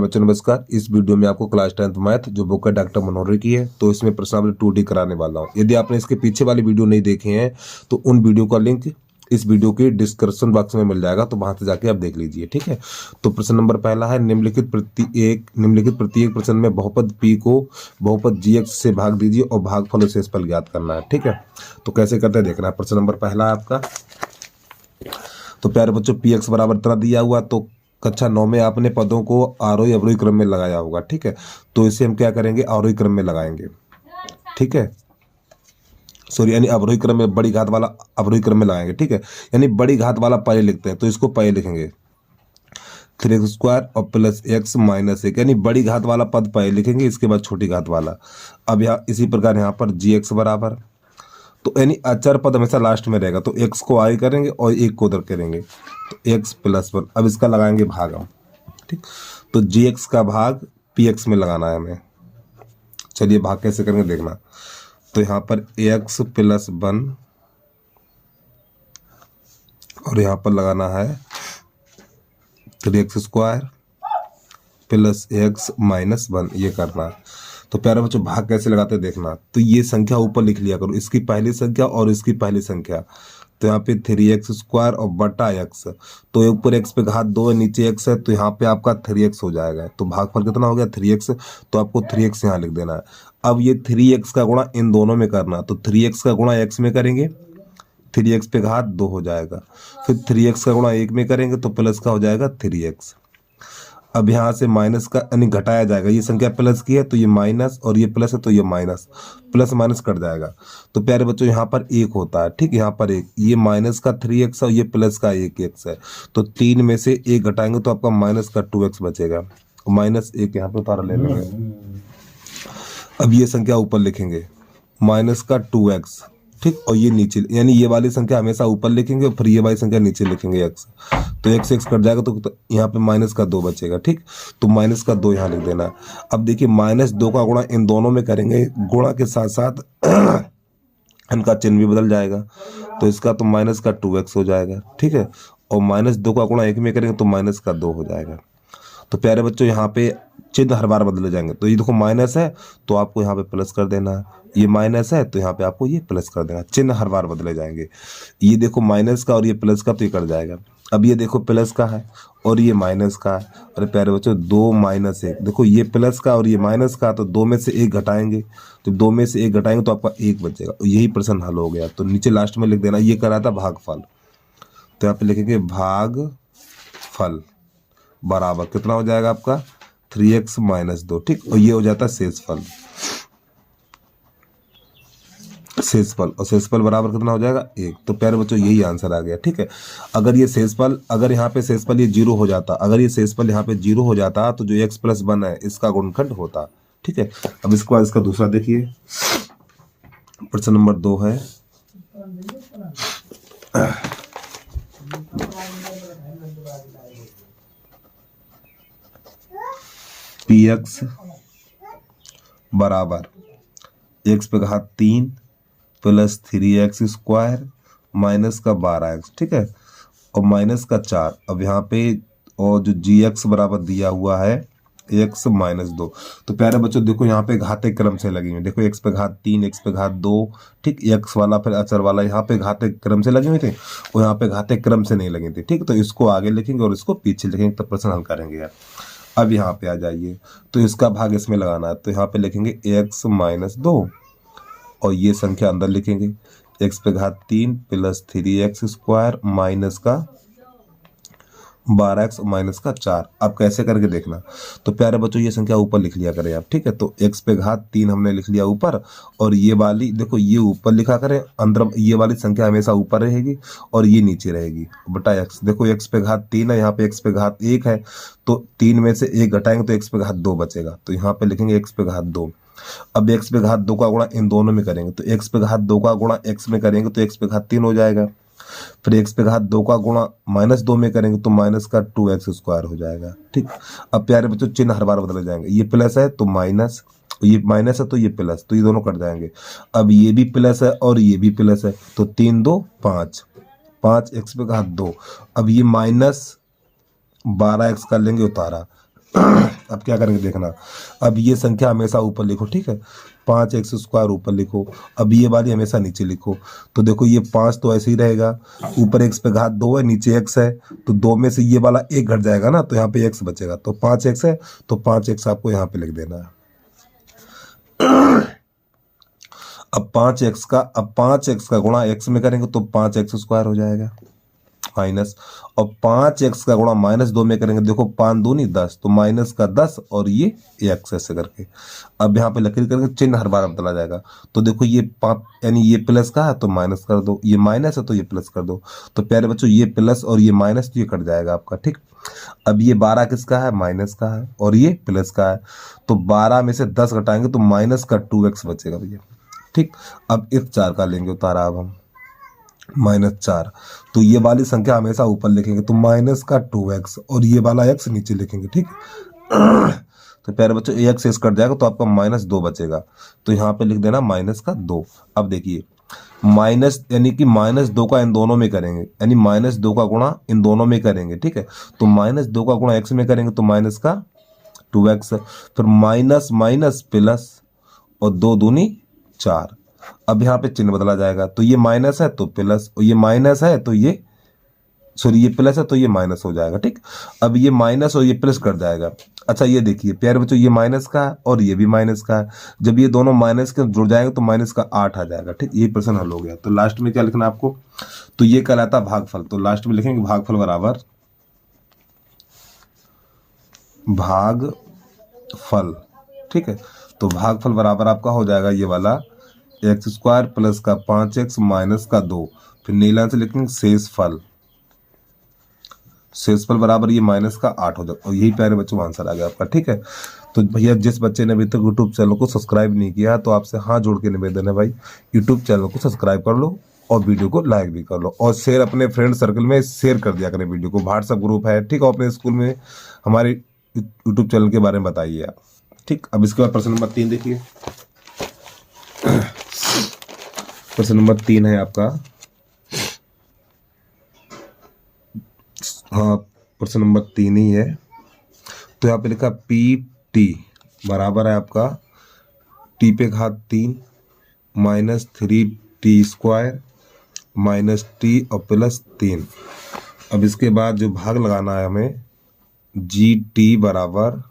बच्चों नमस्कार। इस वीडियो में आपको क्लास 10th मैथ जो बुक है डॉक्टर मनोहर की है, तो इसमें प्रश्नावली 2D कराने वाला हूँ। यदि आपने इसके पीछे वाली वीडियो नहीं देखे हैं तो उन वीडियो का लिंक इस वीडियो के डिस्क्रिप्शन बॉक्स में मिल जाएगा, तो वहां से जाके आप देख लीजिए। ठीक है, तो प्रश्न नंबर पहला है निम्नलिखित प्रत्येक प्रश्न में बहुपद p को बहुपद gx से भाग दीजिए और भागफल और शेषफल ज्ञात करना है। ठीक है, तो कैसे करते हैं देखना है। प्रश्न नंबर पहला है आपका, तो प्यारे बच्चों px बराबर तरह दिया हुआ, तो कक्षा 9 में आपने पदों को आरोही अवरोही क्रम में लगाया होगा। ठीक है, तो इसे हम क्या करेंगे, आरोही क्रम में लगाएंगे। ठीक है, सॉरी, यानी अवरोही क्रम में, बड़ी घात वाला अवरोही क्रम में लगाएंगे। ठीक है, यानी बड़ी घात वाला पहले लिखते हैं, तो इसको पहले लिखेंगे 3x² और प्लस x माइनस 1, यानी बड़ी घात वाला पद पहले लिखेंगे, इसके बाद छोटी घात वाला। अब यहाँ इसी प्रकार यहाँ पर gx बराबर, तो यानी अचर पद हमेशा लास्ट में रहेगा, तो x को आगे करेंगे और 1 को उधर करेंगे, तो x प्लस 1। अब इसका लगाएंगे भाग हम। ठीक, तो gx का भाग px में लगाना है हमें। चलिए भाग कैसे करेंगे देखना। तो यहाँ पर x प्लस 1 और यहाँ पर लगाना है 3x² प्लस x माइनस 1, ये करना है। तो प्यारे बच्चों भाग कैसे लगाते हैं देखना। तो ये संख्या ऊपर लिख लिया करो, इसकी पहली संख्या और इसकी पहली संख्या। तो यहाँ पे 3x² और बटा x, तो ऊपर x पे घात 2 है, नीचे x है, तो यहाँ पे आपका 3x हो जाएगा। तो भागफल कितना हो गया 3x, तो आपको 3x यहाँ लिख देना है। अब ये 3x का गुणा इन दोनों में करना, तो 3x का गुणा x में करेंगे, 3x पे घात 2 हो जाएगा। फिर 3x का गुणा 1 में करेंगे तो प्लस का हो जाएगा 3x। अब यहाँ से माइनस का यानी घटाया जाएगा, ये संख्या प्लस की है तो ये माइनस, और ये प्लस है तो ये माइनस, प्लस माइनस कट जाएगा। तो प्यारे बच्चों यहाँ पर 1 होता है। ठीक, यहाँ पर 1, ये माइनस का 3x और ये प्लस का 1x है, तो 3 में से 1 घटाएंगे तो आपका माइनस का 2x बचेगा, माइनस 1 यहाँ पे उतारा ले लेंगे। अब ये संख्या ऊपर लिखेंगे माइनस का 2x। ठीक, और ये नीचे, यानी ये वाली संख्या हमेशा ऊपर लिखेंगे और फिर ये वाली संख्या नीचे लिखेंगे x, तो x कट जाएगा, तो यहाँ पे माइनस का 2 बचेगा। ठीक, तो माइनस का 2 यहाँ लिख देना। अब देखिए -2 का गुणा इन दोनों में करेंगे, गुणा के साथ साथ इनका चिन्ह भी बदल जाएगा, तो इसका तो माइनस का 2x हो जाएगा। ठीक है, और -2 का गुणा 1 में करेंगे तो माइनस का 2 हो जाएगा। तो प्यारे बच्चों यहाँ पे चिन्ह हर बार बदले जाएंगे, तो ये देखो माइनस है तो आपको यहाँ पे प्लस कर देना है, ये माइनस है तो यहाँ पे आपको ये प्लस कर देना। चिन्ह हर बार बदले जाएंगे, ये देखो माइनस का और ये प्लस का, तो ये कट जाएगा। अब ये देखो प्लस का है और ये माइनस का है। अरे प्यारे बच्चों 2 माइनस 1, देखो ये प्लस का और ये माइनस का, तो 2 में से 1 घटाएंगे, तो 2 में से 1 घटाएंगे तो आपका 1 बचेगा। यही प्रश्न हल हो गया। तो नीचे लास्ट में लिख देना, ये करा था भागफल, तो यहाँ पे लिखेंगे भागफल बराबर कितना हो जाएगा आपका 3x माइनस 2। ठीक, और ये हो जाता है शेषफल, और शेषफल बराबर कितना हो जाएगा 1। तो प्यारे बच्चों यही आंसर आ गया। ठीक है, अगर ये शेषफल, अगर यहाँ पे शेषफल ये 0 हो जाता, अगर ये शेषफल यहाँ पे 0 हो जाता तो जो x प्लस 1 है इसका गुणनखंड होता। ठीक है, अब इसके बाद इसका दूसरा देखिए, प्रश्न नंबर 2 है, px बराबर x पे घात 3 प्लस 3x² माइनस का 12x। ठीक है, और माइनस का 4। अब यहाँ पे और जो gx बराबर दिया हुआ है x माइनस 2। तो प्यारे बच्चों देखो यहाँ पे घाते क्रम से लगी हुई, देखो x पे घात 3, x पे घात 2। ठीक, x वाला फिर अचर वाला यहाँ पे घाते क्रम से लगे हुए थे और यहाँ पे घाते क्रम से नहीं लगी थी। ठीक, तो इसको आगे लिखेंगे और इसको पीछे लिखेंगे, तो प्रश्न हल करेंगे यार। अब यहाँ पे आ जाइए, तो इसका भाग इसमें लगाना है, तो यहाँ पे लिखेंगे x माइनस 2 और ये संख्या अंदर लिखेंगे, x पे घात 3 प्लस 3x² माइनस का 12x माइनस का 4। अब कैसे करके देखना। तो प्यारे बच्चों ये संख्या ऊपर लिख लिया करें आप। ठीक है, तो x पे घात 3 हमने लिख लिया ऊपर, और ये वाली देखो ये ऊपर लिखा करें, अंदर ये वाली संख्या हमेशा ऊपर रहेगी और ये नीचे रहेगी, बटा x। देखो x पे घात 3 है, यहाँ पे x पे घात 1 है, तो 3 में से 1 घटाएंगे तो x पे घात 2 बचेगा, तो यहाँ पे लिखेंगे x पे घात 2। अब x पे घात 2 का गुणा इन दोनों में करेंगे, तो x पे घात 2 का गुणा x में करेंगे तो x पे घात 3 हो जाएगा। फिर x पे घात 2 का गुणा -2 में करेंगे तो माइनस का 2x² हो जाएगा। ठीक, अब प्यारे बच्चों चिन्ह हर बार बदले जाएंगे, ये प्लस है तो माइनस, ये माइनस है तो ये प्लस, तो ये दोनों कट जाएंगे। अब ये भी प्लस है और ये भी प्लस है, तो 3 2 5, 5x पे घात 2। अब ये -12x कर लेंगे उतारा, अब क्या करेंगे देखना, अब ये संख्या हमेशा ऊपर लिखो, ठीक है, 5x² ऊपर लिखो, अब ये वाली हमेशा नीचे लिखो। तो देखो ये 5 तो ऐसे ही रहेगा, ऊपर x पे घात 2 है, नीचे x है, तो 2 में से ये वाला 1 घट जाएगा ना, तो यहाँ पे x बचेगा, तो 5x है, तो 5x आपको यहाँ पे लिख देना है। अब 5x का गुणा x में करेंगे तो 5x² हो जाएगा माइनस, और 5x का गुणा -2 में करेंगे, देखो 5 दूनी 10, तो माइनस का 10 और ये x ऐसे करके। अब यहाँ पे लकीर करेंगे, चिन्ह हर बार बदला जाएगा, तो देखो ये 5 यानी ये प्लस का है तो माइनस कर दो, ये माइनस है तो ये प्लस कर दो। तो प्यारे बच्चों ये प्लस और ये माइनस तो ये कट जाएगा आपका, ठीक। अब ये 12 किसका है, माइनस का है, और ये प्लस का है, तो 12 में से 10 घटाएंगे तो माइनस का 2x बचेगा भैया, ठीक। अब इस 4 का लेंगे उतारा, अब हम -4, तो ये वाली संख्या हमेशा ऊपर लिखेंगे, तो माइनस का 2x और ये वाला x नीचे लिखेंगे, ठीक। तो प्यारे बच्चों x से कट जाएगा तो आपका -2 बचेगा, तो यहाँ पे लिख देना -2। अब देखिए माइनस यानी कि -2 का इन दोनों में करेंगे, यानी -2 का गुणा इन दोनों में करेंगे, ठीक है। तो -2 का गुणा x में करेंगे तो माइनस का 2x, फिर माइनस माइनस प्लस और 2 दूनी 4। अब यहाँ पे चिन्ह बदला जाएगा, तो ये माइनस है तो प्लस, और ये माइनस है तो ये सॉरी ये प्लस है तो ये माइनस हो जाएगा, ठीक। अब ये माइनस और ये प्लस कर जाएगा। अच्छा ये देखिए प्यारे बच्चों, ये माइनस का है और ये भी माइनस का है, जब ये दोनों माइनस के जुड़ जाएंगे तो माइनस का 8 आ जाएगा, ठीक। ये प्रश्न हल हो गया। तो लास्ट में क्या लिखना आपको, तो ये कहलाता भागफल, तो लास्ट में लिखेंगे भागफल बराबर भागफल, ठीक है। तो भागफल बराबर आपका हो जाएगा ये वाला x² प्लस का 5x माइनस का 2, फिर नीला से लिखेंगे शेषफल, शेषफल बराबर ये माइनस का 8 हो जाएगा, और यही प्यारे बच्चों आंसर आ गया आपका, ठीक है। तो भैया जिस बच्चे ने अभी तक यूट्यूब चैनल को सब्सक्राइब नहीं किया तो आपसे हाथ जोड़ के निवेदन है भाई, यूट्यूब चैनल को सब्सक्राइब कर लो और वीडियो को लाइक भी कर लो, और शेयर अपने फ्रेंड सर्कल में शेयर कर दिया करें वीडियो को। व्हाट्सएप ग्रुप है, ठीक है, अपने स्कूल में हमारे यूट्यूब चैनल के बारे में बताइए आप, ठीक। अब इसके बाद प्रश्न नंबर 3 देखिए, प्रश्न नंबर 3 है आपका, हाँ प्रश्न नंबर 3 ही है। तो यहाँ पे लिखा PT बराबर है आपका t पे घात 3 -3t² -t और +3। अब इसके बाद जो भाग लगाना है हमें, GT बराबर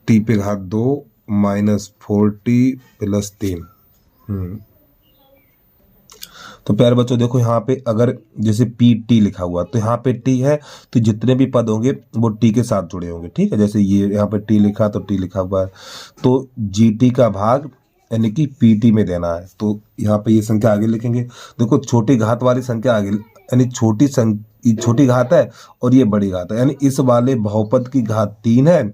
t पे घात 2 -4t +3। तो प्यारे बच्चों देखो यहाँ पे अगर जैसे PT लिखा हुआ तो यहाँ पे t है, तो जितने भी पद होंगे वो t के साथ जुड़े होंगे, ठीक है। जैसे ये यहाँ पे t लिखा तो t लिखा हुआ है, तो GT का भाग यानी कि PT में देना है, तो यहाँ पे ये संख्या आगे लिखेंगे। देखो छोटी घात वाली संख्या आगे, यानी छोटी घात है और ये बड़ी घात है, यानी इस वाले बहुपद की घात 3 है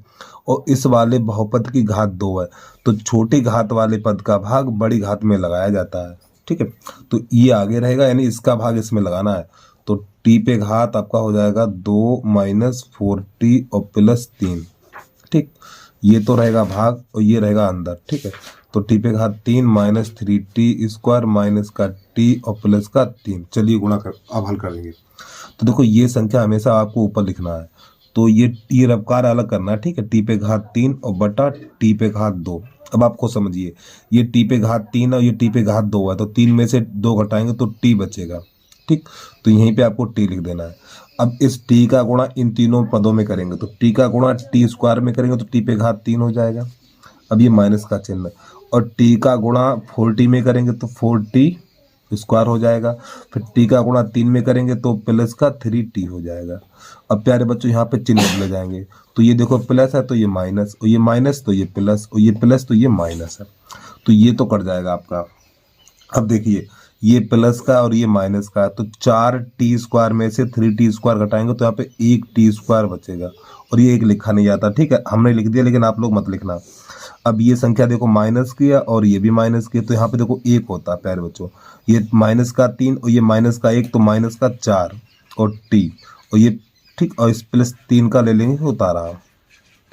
और इस वाले बहुपद की घात 2 है, तो छोटी घात वाले पद का भाग बड़ी घात में लगाया जाता है, ठीक है। तो ये आगे रहेगा, यानी इसका भाग इसमें लगाना है, तो t पे घात आपका हो जाएगा 2 -4t और +3, ठीक। ये तो रहेगा भाग और ये रहेगा अंदर, ठीक है। तो t पे घात 3 -3t² माइनस का t और प्लस का 3। चलिए गुणा कर अब हल करेंगे। तो देखो ये संख्या हमेशा आपको ऊपर लिखना है, तो ये रबकार अलग करना है, ठीक है। t पे घात 3 और बटा t पे घात 2। अब आपको समझिए, ये t पे घात 3 और ये t पे घात 2 है, तो 3 में से 2 घटाएंगे तो t बचेगा, ठीक। तो यहीं पे आपको t लिख देना है। अब इस t का गुणा इन तीनों पदों में करेंगे, तो t का गुणा t² में करेंगे तो t पे घात 3 हो जाएगा, अब ये माइनस का चिन्ह, और t का गुणा 4t में करेंगे तो 4t² हो जाएगा, फिर t का गुणा 3 में करेंगे तो प्लस का 3t हो जाएगा। अब प्यारे बच्चों यहाँ पे चिन्ह बदले जाएंगे, तो ये देखो प्लस है तो ये माइनस, और ये माइनस तो ये प्लस, और ये प्लस तो ये माइनस है, तो ये तो कट जाएगा आपका। अब देखिए ये प्लस का और ये माइनस का, तो 4t² में से 3t² घटाएंगे तो यहाँ पे 1t² बचेगा, और ये एक लिखा नहीं जाता, ठीक है, हमने लिख दिया लेकिन आप लोग मत लिखना। अब ये संख्या देखो माइनस की है और ये भी माइनस की है, तो यहाँ पे देखो 1 होता है प्यारे बच्चों, ये माइनस का 3 और ये माइनस का 1, तो माइनस का 4 और t, और ये ठीक, और इस +3 का ले लेंगे उतारा,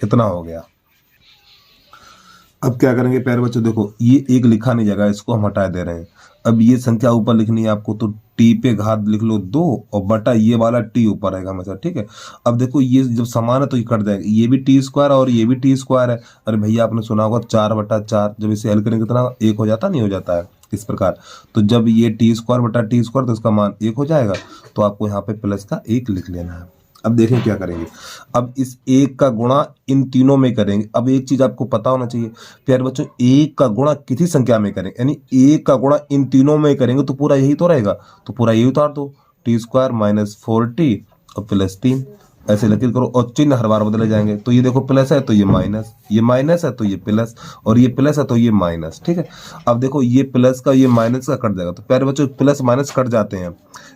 कितना हो गया। अब क्या करेंगे प्यारे बच्चों, देखो ये 1 लिखा नहीं जाएगा, इसको हम हटा दे रहे हैं। अब ये संख्या ऊपर लिखनी है आपको, तो टी पे घात लिख लो 2 और बटा ये वाला टी ऊपर रहेगा हमेशा, ठीक है। अब देखो ये जब समान है तो ये कट जाएगा, ये भी टी स्क्वायर और ये भी टी स्क्वायर है। अरे भैया आपने सुना होगा 4/4, जब इसे हल करेंगे कितना 1 हो जाता, नहीं हो जाता है इस प्रकार। तो जब ये टी स्क्वायर बटा टी स्क्वायर तो इसका मान 1 हो जाएगा, तो आपको यहाँ पे प्लस का 1 लिख लेना है। अब देखें क्या करेंगे, अब इस 1 का गुणा इन तीनों में करेंगे। अब एक चीज आपको पता होना चाहिए प्यारे बच्चों, 1 का गुणा किसी संख्या में करेंगे, यानी 1 का गुणा इन तीनों में करेंगे तो पूरा यही तो रहेगा, तो पूरा यही उतार दो, टी स्क्वायर माइनस 4t और प्लस 3, ऐसे लकीर करो और चिन्ह हर बार बदले जाएंगे। तो ये देखो प्लस है तो ये माइनस, ये माइनस है तो ये प्लस, और ये प्लस है तो ये माइनस, ठीक है। अब देखो ये प्लस का ये माइनस का कट जाएगा, तो प्यारे बच्चों प्लस माइनस कट जाते हैं,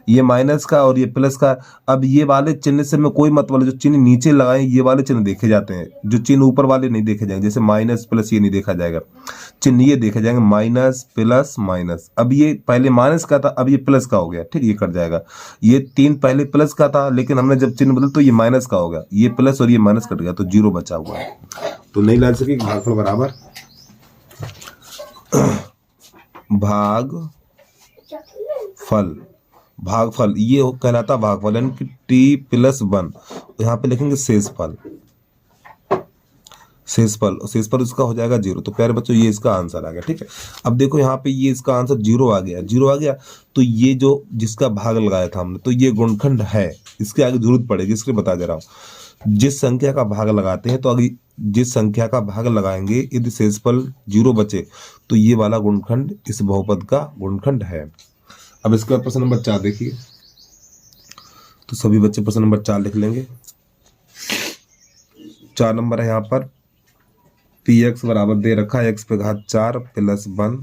ये माइनस का और ये प्लस का। अब ये वाले चिन्ह से मैं कोई मतलब, जो चिन्ह नीचे लगाए ये वाले चिन्ह देखे जाते हैं, जो चिन्ह ऊपर वाले नहीं देखे जाएंगे, जैसे माइनस प्लस ये नहीं देखा जाएगा, चिन्ह ये देखे जाएंगे माइनस प्लस माइनस। अब ये पहले माइनस का था, अब ये प्लस का हो गया, ठीक, ये कट जाएगा। ये 3 पहले प्लस का था, लेकिन हमने जब चिन्ह बदल तो ये माइनस का हो गया, ये प्लस और ये माइनस कट गया, तो 0 बचा हुआ है। तो नहीं ला सके भागफल बराबर भागफल, भागफल ये कहलाता भागफल, यानी कि t+1, यहाँ पे लिखेंगे शेषफल, शेषफल, और शेषफल इसका हो जाएगा 0। तो प्यारे बच्चों ये इसका आंसर आ गया, ठीक है। अब देखो यहाँ पे ये इसका आंसर 0 आ गया, 0 आ गया, तो ये जो जिसका भाग लगाया था हमने, तो ये गुणनखंड है, इसके आगे जरूरत पड़ेगी, इसलिए बता दे रहा हूँ। जिस संख्या का भाग लगाते हैं तो अगर जिस संख्या का भाग लगाएंगे यदि शेषफल 0 बचे तो ये वाला गुणनखंड इस बहुपद का गुणनखंड है। अब इसके बाद प्रश्न नंबर 4 देखिए, तो सभी बच्चे प्रश्न नंबर 4 लिख लेंगे। 4 नंबर है यहाँ पर, px बराबर दे रखा है x पे घात 4 + 1,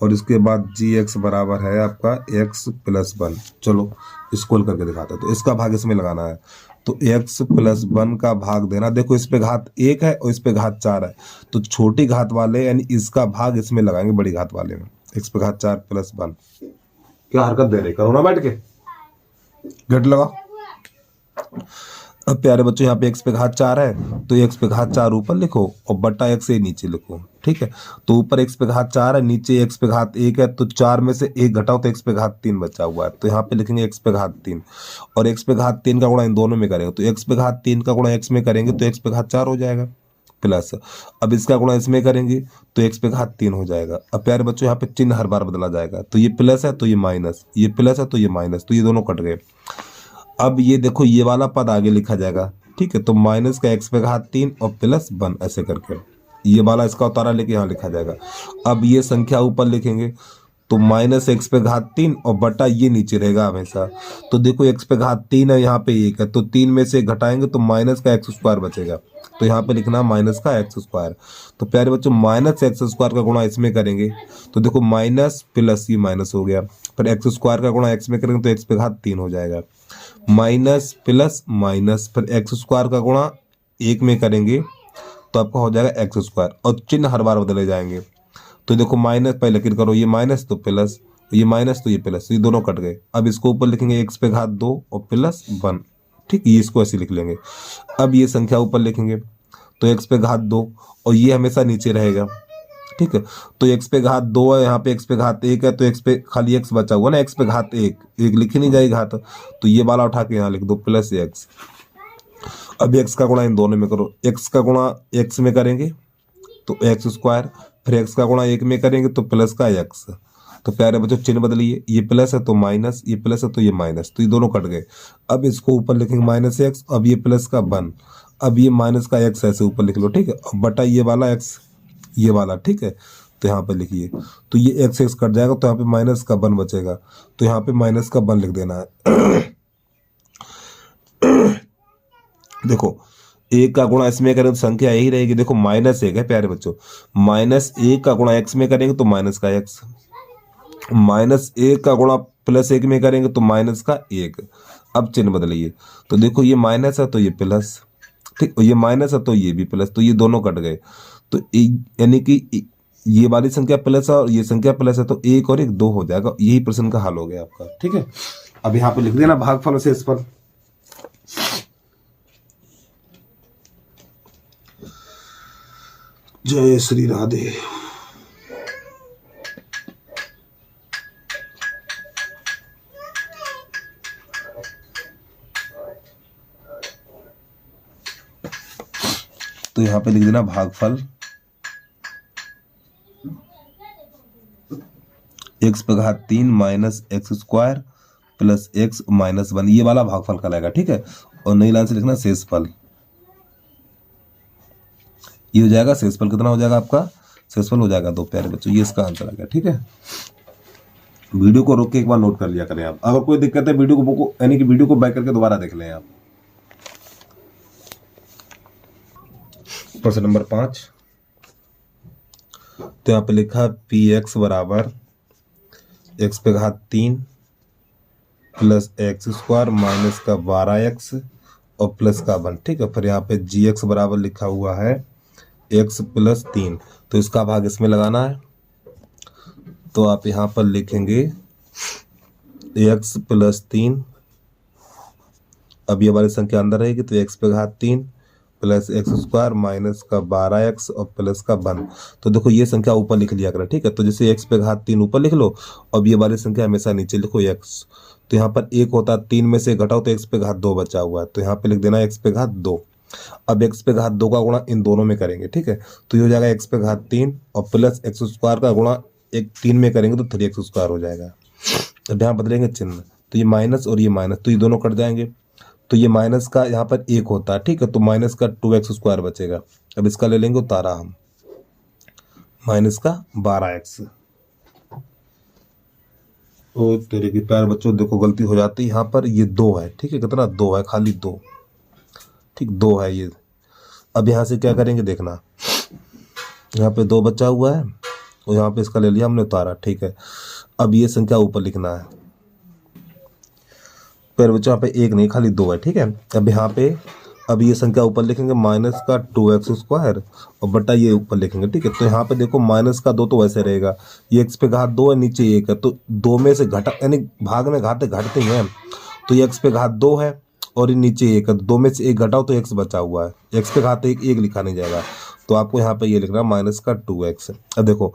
और इसके बाद gx बराबर है आपका x + 1। चलो स्क्रॉल करके दिखाते हैं, तो इसका भाग इसमें लगाना है, तो x + 1 का भाग देना। देखो इस पे घात 1 है और इस पे घात 4 है, तो छोटी घात वाले यानी इसका भाग इसमें लगाएंगे बड़ी घात वाले में, x पे घात 4 + 1। क्या हरकत दे रहे, करो ना बैठ के, घट लगा। अब प्यारे बच्चों यहाँ पे x पे घात 4 है, तो x पे घात 4 ऊपर लिखो और बटा x से नीचे लिखो, ठीक है। तो ऊपर x पे घात 4 है, नीचे x पे घात 1 है, तो 4 में से 1 घटाओ तो x पे घात 3 बचा हुआ है, तो यहाँ पे लिखेंगे x पे घात 3, और x पे घात 3 का गुणा इन दोनों में करेंगे, तो x पे घात 3 का गुणा x में करेंगे तो x पे घात 4 हो जाएगा, प्लस अब इसका गुणा इसमें करेंगे तो x पे घात 3 हो जाएगा। अब प्यारे बच्चों यहाँ पे चिन्ह हर बार बदला जाएगा, तो ये प्लस है तो ये माइनस, ये प्लस है तो ये माइनस, तो ये दोनों कट गए। अब ये देखो ये वाला पद आगे लिखा जाएगा, ठीक है, तो माइनस का x पे घात 3 और प्लस 1 ऐसे करके ये वाला इसका उतारा लेके यहाँ लिखा जाएगा। अब ये संख्या ऊपर लिखेंगे, तो माइनस x पे घात 3 और बटा ये नीचे रहेगा हमेशा। तो देखो x पे घात 3 है, यहाँ पे 1 है, तो 3 में से घटाएंगे तो माइनस का x² बचेगा, तो यहाँ पे लिखना माइनस का x²। तो प्यारे बच्चों माइनस x² का गुणा इसमें करेंगे, तो देखो माइनस प्लस ये माइनस हो गया, फिर x² का गुणा x में करेंगे तो x पे घात 3 हो जाएगा, माइनस प्लस माइनस, फिर x² का गुणा 1 में करेंगे तो आपका हो जाएगा x², और चिन्ह हर बार बदले जाएंगे। तो देखो माइनस पहले लकीर करो, ये माइनस तो प्लस, ये माइनस तो ये प्लस, ये दोनों कट गए। अब इसको ऊपर लिखेंगे x पे घात 2 और प्लस 1, ठीक, ये इसको ऐसे लिख लेंगे। अब ये संख्या ऊपर लिखेंगे तो x पे घात 2 और ये हमेशा नीचे रहेगा, ठीक है। तो x पे घात 2 है, यहाँ पे x पे घात 1 है, तो x पे खाली x बचा हुआ ना, x पे घात 1 लिखी नहीं जाएगी घात, तो ये वाला उठा के यहाँ लिख दो प्लस x। अब x का गुणा इन दोनों में करो, x का गुणा x में करेंगे तो x², फिर x का गुणा 1 में करेंगे तो प्लस का x। तो प्यारे बच्चों चिन्ह बदलिए, ये प्लस है तो माइनस, ये प्लस है तो ये माइनस, तो ये दोनों कट गए। अब इसको ऊपर लिखेंगे माइनस x, अब ये प्लस का 1, अब ये माइनस का x ऐसे ऊपर लिख लो, ठीक है, अब बटा ये वाला x, ये वाला, ठीक है, तो यहाँ पे लिखिए, तो ये x कट जाएगा तो यहाँ पे माइनस का 1 बचेगा, तो यहाँ पे माइनस का 1 लिख देना है। देखो 1 का गुणा इसमें करें तो संख्या यही रहेगी, देखो -1 है प्यारे बच्चों, -1 का गुणा x में करेंगे तो माइनस का x, -1 का गुणा +1 में करेंगे तो माइनस का 1। अब चिन्ह बदलिए, तो देखो ये माइनस है तो ये प्लस, ठीक, ये माइनस है तो ये भी प्लस, तो ये दोनों कट गए। तो यानी कि ये वाली संख्या प्लस है और ये संख्या प्लस है, तो 1 और 1 2 हो जाएगा, यही प्रश्न का हल हो गया आपका, ठीक है। अब यहाँ पे लिख देना भागफल और शेषफल। जय श्री राधे। तो यहाँ पे लिख देना भागफल x पे घात 3 minus x square plus x minus 1, ये वाला भागफल कहलाएगा। ठीक है, और नई लाइन से लिखना शेषफल। ये हो जाएगा शेषफल, कितना हो जाएगा आपका शेषफल हो जाएगा 2 प्यारे बच्चों, ये इसका आंसर आ गया। ठीक है, वीडियो को रोक के एक बार नोट कर लिया करें आप। अगर कोई दिक्कत है वीडियो को यानी कि वीडियो को बैक करके दोबारा देख लें आप। प्रश्न नंबर 5, तो यहाँ पे लिखा पी एक्स बराबर एक्स पे घात 3 प्लस एक्स स्क्वायर माइनस का 12x और प्लस का 1। ठीक है, फिर यहाँ पे जी एक्स बराबर लिखा हुआ है x प्लस 3, तो इसका भाग इसमें लगाना है। तो आप यहाँ पर लिखेंगे x प्लस 3, अब ये वाली संख्या अंदर रहेगी तो x पे घात 3 प्लस एक्स स्क्वायर माइनस का 12x और प्लस का 1। तो देखो ये संख्या ऊपर लिख लिया करें। ठीक है, तो जैसे x पे घात 3 ऊपर लिख लो, अब ये वाली संख्या हमेशा नीचे लिखो x। तो यहाँ पर 1 होता है, 3 में से घटाओ तो x पे घात 2 बचा हुआ है, तो यहाँ पे लिख देना x पे घात 2। अब x पे घात 2 का गुणा इन दोनों में करेंगे। ठीक है, तो ये हो जाएगा x पे घात 3 और प्लस एक्स स्क्वायर का गुणा 3 में करेंगे तो 3x स्क्वायर हो जाएगा। अब यहाँ बदलेंगे चिन्ह, तो ये माइनस और ये माइनस, तो ये दोनों कट जाएंगे। तो ये माइनस का यहाँ पर 1 होता है। ठीक है, तो माइनस का 2x स्क्वायर बचेगा। अब इसका ले लेंगे उतारा हम, माइनस का 12x। ओ तेरे की प्यार बच्चों, देखो गलती हो जाती है यहाँ पर, ये 2 है। ठीक है, कितना 2 है, खाली 2। ठीक, 2 है ये। अब यहाँ से क्या करेंगे देखना, यहाँ पे 2 बचा हुआ है और यहाँ पे इसका ले लिया हमने उतारा। ठीक है, अब ये संख्या ऊपर लिखना है। फिर बच्चों यहाँ पे 1 नहीं, खाली 2 है। ठीक है, अब यहाँ पे अब ये संख्या ऊपर लिखेंगे माइनस का 2x स्क्वायर और बटा ये ऊपर लिखेंगे। ठीक है, तो यहाँ पे देखो माइनस का 2 तो वैसे रहेगा, ये x पे घात 2 है, नीचे 1 है, तो 2 में से घटा यानी भाग में घाते घटते हैं, तो ये x पे घात 2 है और ये नीचे 1 है, 2 में से 1 घटाओ तो x बचा हुआ है, x पे घात 1 लिखा नहीं जाएगा, तो आपको यहाँ पे ये लिखना माइनस का 2x। अब देखो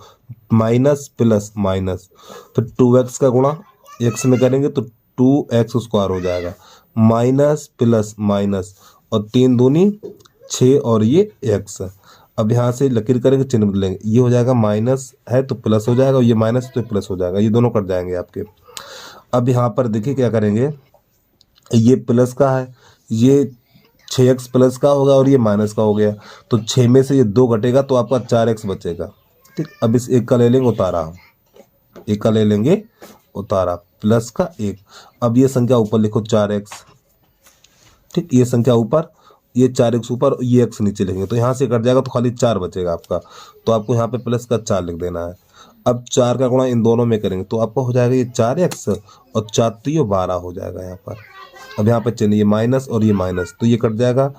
माइनस प्लस माइनस, फिर 2x का गुणा x में करेंगे तो 2x स्क्वायर हो जाएगा, माइनस प्लस माइनस और 3 दूनी 6 और ये x। अब यहाँ से लकीर करेंगे, चिन्ह बदलेंगे, ये हो जाएगा माइनस है तो प्लस हो जाएगा, और ये माइनस तो प्लस हो जाएगा, ये दोनों कट जाएंगे आपके। अब यहाँ पर देखिए क्या करेंगे, ये प्लस का है, ये 6x प्लस का होगा और ये माइनस का हो गया, तो 6 में से ये 2 घटेगा तो आपका 4x बचेगा। ठीक, अब इस 1 का ले लेंगे उतारा, 1 का ले लेंगे उतारा, प्लस का 1। अब ये संख्या ऊपर लिखो 4x। ठीक, ये संख्या ऊपर, ये 4x ऊपर, ये x नीचे लिखेंगे, तो यहाँ से कट जाएगा तो खाली 4 बचेगा आपका, तो आपको यहाँ पे प्लस का 4 लिख देना है। अब 4 का गुणा इन दोनों में करेंगे तो आपको हो जाएगा ये 4x और 4 तो ये 12 हो जाएगा यहाँ पर। अब यहाँ पर चलिए माइनस और ये माइनस, तो ये कट जाएगा।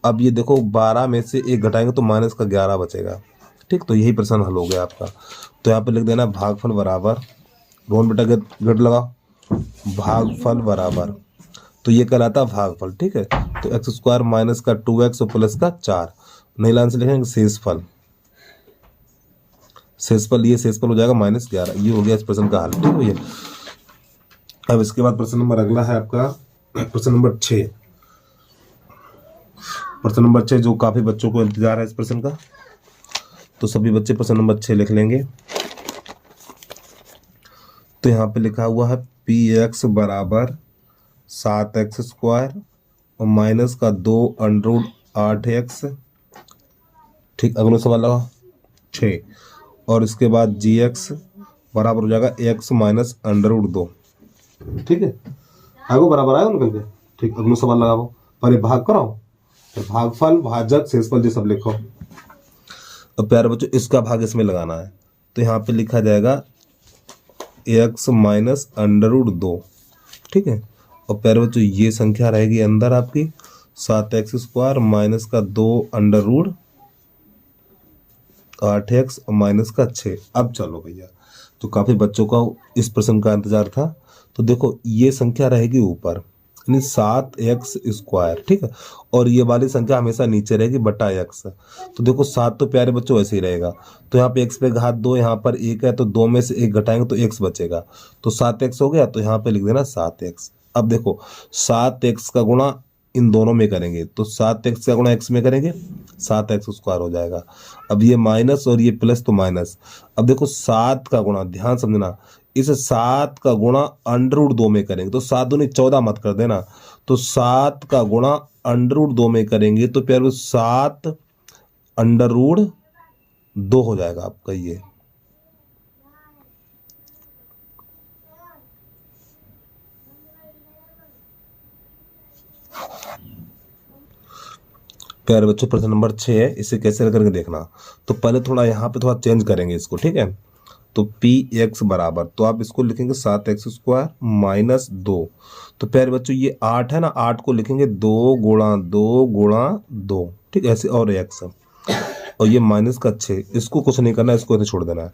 अब ये देखो 12 में से 1 घटाएंगे तो माइनस का 11 बचेगा। ठीक, तो यही प्रश्न हल हो गया आपका। तो यहाँ पे लिख देना भागफल बराबर, रोहन बेटा गट लगा, भागफल बराबर, तो ये कहलाता भागफल। ठीक है, तो एक्स स्क्वायर माइनस का 2x और प्लस का 4, नई लाइन से लिखेंगे शेषफल। शेषफल, ये शेषफल हो जाएगा -11। ये हो गया इस प्रश्न का हल। ठीक है भैया, अब इसके बाद प्रश्न नंबर अगला है आपका प्रश्न नंबर 6। प्रश्न नंबर 6 जो काफी बच्चों को इंतजार है इस प्रश्न का, तो सभी बच्चे प्रश्न नंबर 6 लिख लेंगे। तो यहाँ पे लिखा हुआ है पी एक्स बराबर 7x स्क्वायर और माइनस का 2√8x। ठीक, अगला सवाल लगा 6, और इसके बाद जी एक्स बराबर हो जाएगा x माइनस √2। ठीक है, आगे बराबर आएगा निकल के। ठीक, अगला सवाल लगाओ, पर ये भाग कराओ, तो भागफल भाजक शेषफल ये सब लिखो। अब प्यारे बच्चों इसका भाग इसमें लगाना है, तो यहाँ पे लिखा जाएगा x माइनस √2। ठीक है, और प्यारे बच्चों ये संख्या रहेगी अंदर आपकी 7x स्क्वायर माइनस का 2√8x और माइनस का 6। अब चलो भैया, तो काफ़ी बच्चों का इस प्रश्न का इंतजार था। तो देखो ये संख्या रहेगी ऊपर, यानी 7x स्क्वायर। ठीक है, और ये वाली संख्या हमेशा नीचे रहेगी बटा x। तो देखो 7 तो प्यारे बच्चों ऐसे ही रहेगा, तो यहाँ पे x पे घात 2, यहाँ पर 1 है, तो 2 में से 1 घटाएंगे तो x बचेगा, तो 7x हो गया, तो यहाँ पे लिख देना 7x। अब देखो 7x का गुणा इन दोनों में करेंगे तो 7x का गुणा x में करेंगे 7x स्क्वायर हो जाएगा। अब ये माइनस और ये प्लस तो माइनस। अब देखो 7 का गुणा, ध्यान समझना, इस 7 का गुणा √2 में करेंगे तो 7 दूनी 14 मत कर देना, तो 7 का गुणा √2 में करेंगे तो प्यारे 7 √2 हो जाएगा आपका ये। प्यारे बच्चों प्रश्न नंबर 6 है, इसे कैसे करके देखना। तो पहले थोड़ा यहाँ पे थोड़ा चेंज करेंगे इसको, ठीक है। तो px बराबर, तो आप इसको लिखेंगे 7x स्क्वायर माइनस 2। तो प्यारे बच्चों ये 8 है ना, 8 को लिखेंगे 2 गुणा 2 गुणा 2, ठीक है ऐसे, और x और ये माइनस का 6, इसको कुछ नहीं करना है, इसको ऐसे छोड़ देना है।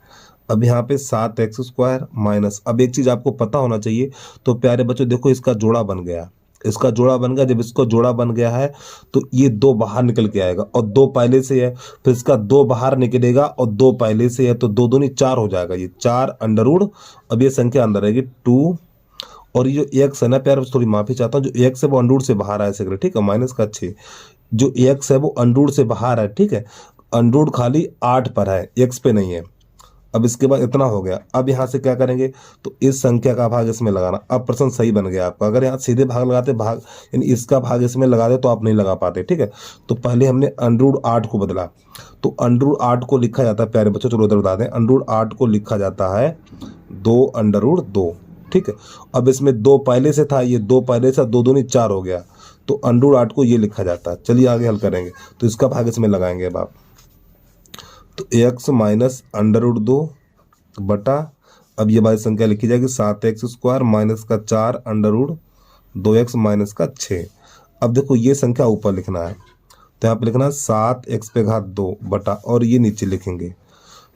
अब यहाँ पे 7x स्क्वायर माइनस, अब एक चीज आपको पता होना चाहिए, तो प्यारे बच्चों देखो इसका जोड़ा बन गया, इसका जोड़ा बन गया। जब इसको जोड़ा बन गया है तो ये 2 बाहर निकल के आएगा और 2 पहले से है, फिर इसका 2 बाहर निकलेगा और 2 पहले से है, तो 2 दूनी 4 हो जाएगा, ये 4 √। अब ये संख्या अंदर रहेगी 2, और ये जो x है ना प्यार, थोड़ी माफी चाहता हूँ, जो x है वो √ से बाहर आया सेकंड, ठीक है, माइनस का 6। जो x है वो √ से बाहर है, ठीक है, √ खाली 8 पर है, x पे नहीं है। अब इसके बाद इतना हो गया। अब यहाँ से क्या करेंगे, तो इस संख्या का भाग इसमें लगाना। अब प्रश्न सही बन गया आपका। अगर यहाँ सीधे भाग लगाते, भाग यानी इसका भाग इसमें लगा दे तो आप नहीं लगा पाते, ठीक है। तो पहले हमने √8 को बदला, तो √8 को लिखा जाता है प्यारे बच्चों, चलो उधर बता दें, √8 को लिखा जाता है 2 √2, ठीक है। अब इसमें 2 पहले से था, ये 2 पहले से, 2 दूनी 4 हो गया, तो √8 को ये लिखा जाता है। चलिए आगे हल करेंगे, तो इसका भाग इसमें लगाएंगे अब आप, तो x माइनस √2 बटा, अब ये वाली संख्या लिखी जाएगी 7x स्क्वायर माइनस का 4 √2x माइनस का 6। अब देखो ये संख्या ऊपर लिखना है, तो यहाँ पे लिखना है 7x पे घात 2 बटा, और ये नीचे लिखेंगे।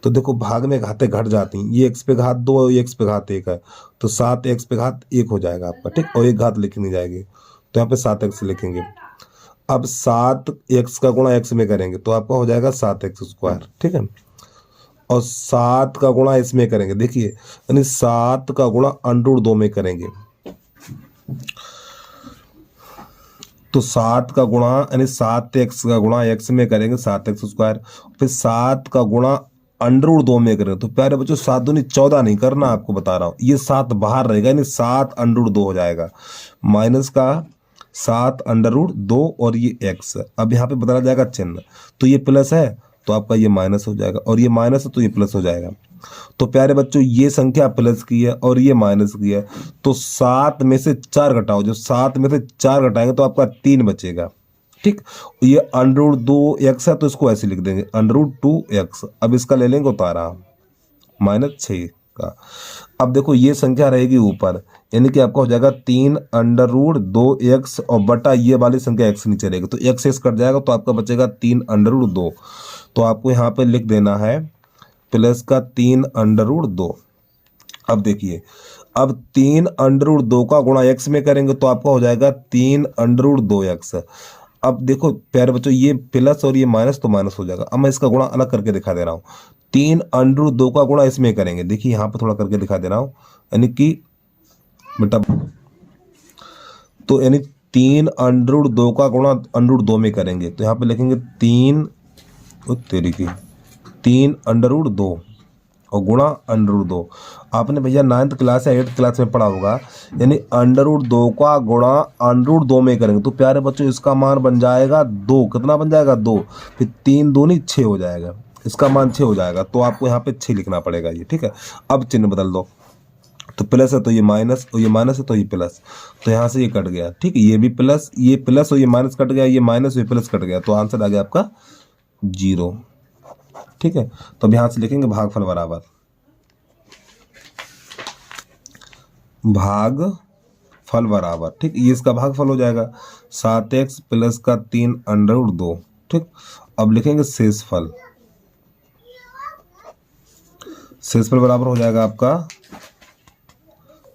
तो देखो भाग में घातें घट जाती हैं, ये x पे घात 2 और ये x पे घात 1 है, तो 7x पे घात 1 हो जाएगा आपका, ठीक, और एक घात लिखनी जाएगी, तो यहाँ पे 7x लिखेंगे। अब 7x का गुणा x में करेंगे तो आपका हो जाएगा 7x स्क्वायर, ठीक है, और 7 का गुणा इसमें करेंगे, देखिए यानी 7 का गुणा √2 में करेंगे, तो 7 का गुणा यानी 7x का गुणा x में करेंगे 7x स्क्वायर, फिर 7 का गुणा √2 में करेंगे। तो प्यारे बच्चों 7 दूनी 14 नहीं करना, आपको बता रहा हूँ, ये 7 बाहर रहेगा, यानी 7 √2 हो जाएगा, माइनस का 7 √2 और ये x। अब यहाँ पे बदला जाएगा चिन्ह, तो ये प्लस है तो आपका ये माइनस हो जाएगा, और ये माइनस है तो ये प्लस हो जाएगा। तो प्यारे बच्चों ये संख्या प्लस की है और ये माइनस की है, तो 7 में से 4 घटाओ, जो 7 में से 4 घटाएंगे तो आपका 3 बचेगा, ठीक। ये √2x है तो इसको ऐसे लिख देंगे √2x। अब इसका ले लेंगे उतारा -6 का। अब देखो ये संख्या रहेगी ऊपर, यानी कि आपका हो जाएगा 3 √2x और बटा ये वाली संख्या x नीचे रहेगी, तो x कट जाएगा तो आपका बचेगा 3 √2। तो आपको यहाँ पे लिख देना है प्लस का 3 √2। अब देखिए, अब 3 √2 का गुणा x में करेंगे तो आपका हो जाएगा 3 √2x। अब देखो प्यारे बच्चों ये प्लस और ये माइनस तो माइनस हो जाएगा। अब मैं इसका गुणा अलग करके दिखा दे रहा हूँ, 3 √2 का गुणा इसमें करेंगे, देखिए यहाँ पे थोड़ा करके दिखा दे रहा हूँ, यानी कि बेटा, तो यानी 3 √2 का गुणा √2 में करेंगे, तो यहाँ पे लिखेंगे 3 √2 और गुणा √2। आपने भैया 9th क्लास या 8th क्लास में पढ़ा होगा, यानी √2 का गुणा √2 में करेंगे तो प्यारे बच्चों इसका मान बन जाएगा 2। कितना बन जाएगा 2, फिर 3 दूनी 6 हो जाएगा, इसका मान 6 हो जाएगा, तो आपको यहाँ पे 6 लिखना पड़ेगा ये, ठीक है। अब चिन्ह बदल दो, तो प्लस है तो ये माइनस, और ये माइनस है तो ये प्लस, तो यहाँ से ये कट गया, ठीक है, ये भी प्लस, ये प्लस और ये माइनस कट गया, ये माइनस ये प्लस कट गया, तो आंसर आ गया आपका 0, ठीक है। तो अब यहाँ से लिखेंगे भागफल बराबर, भागफल बराबर, ठीक, ये इसका भागफल हो जाएगा 7x प्लस का 3 √2, ठीक। अब लिखेंगे शेषफल, शेषफल बराबर हो जाएगा आपका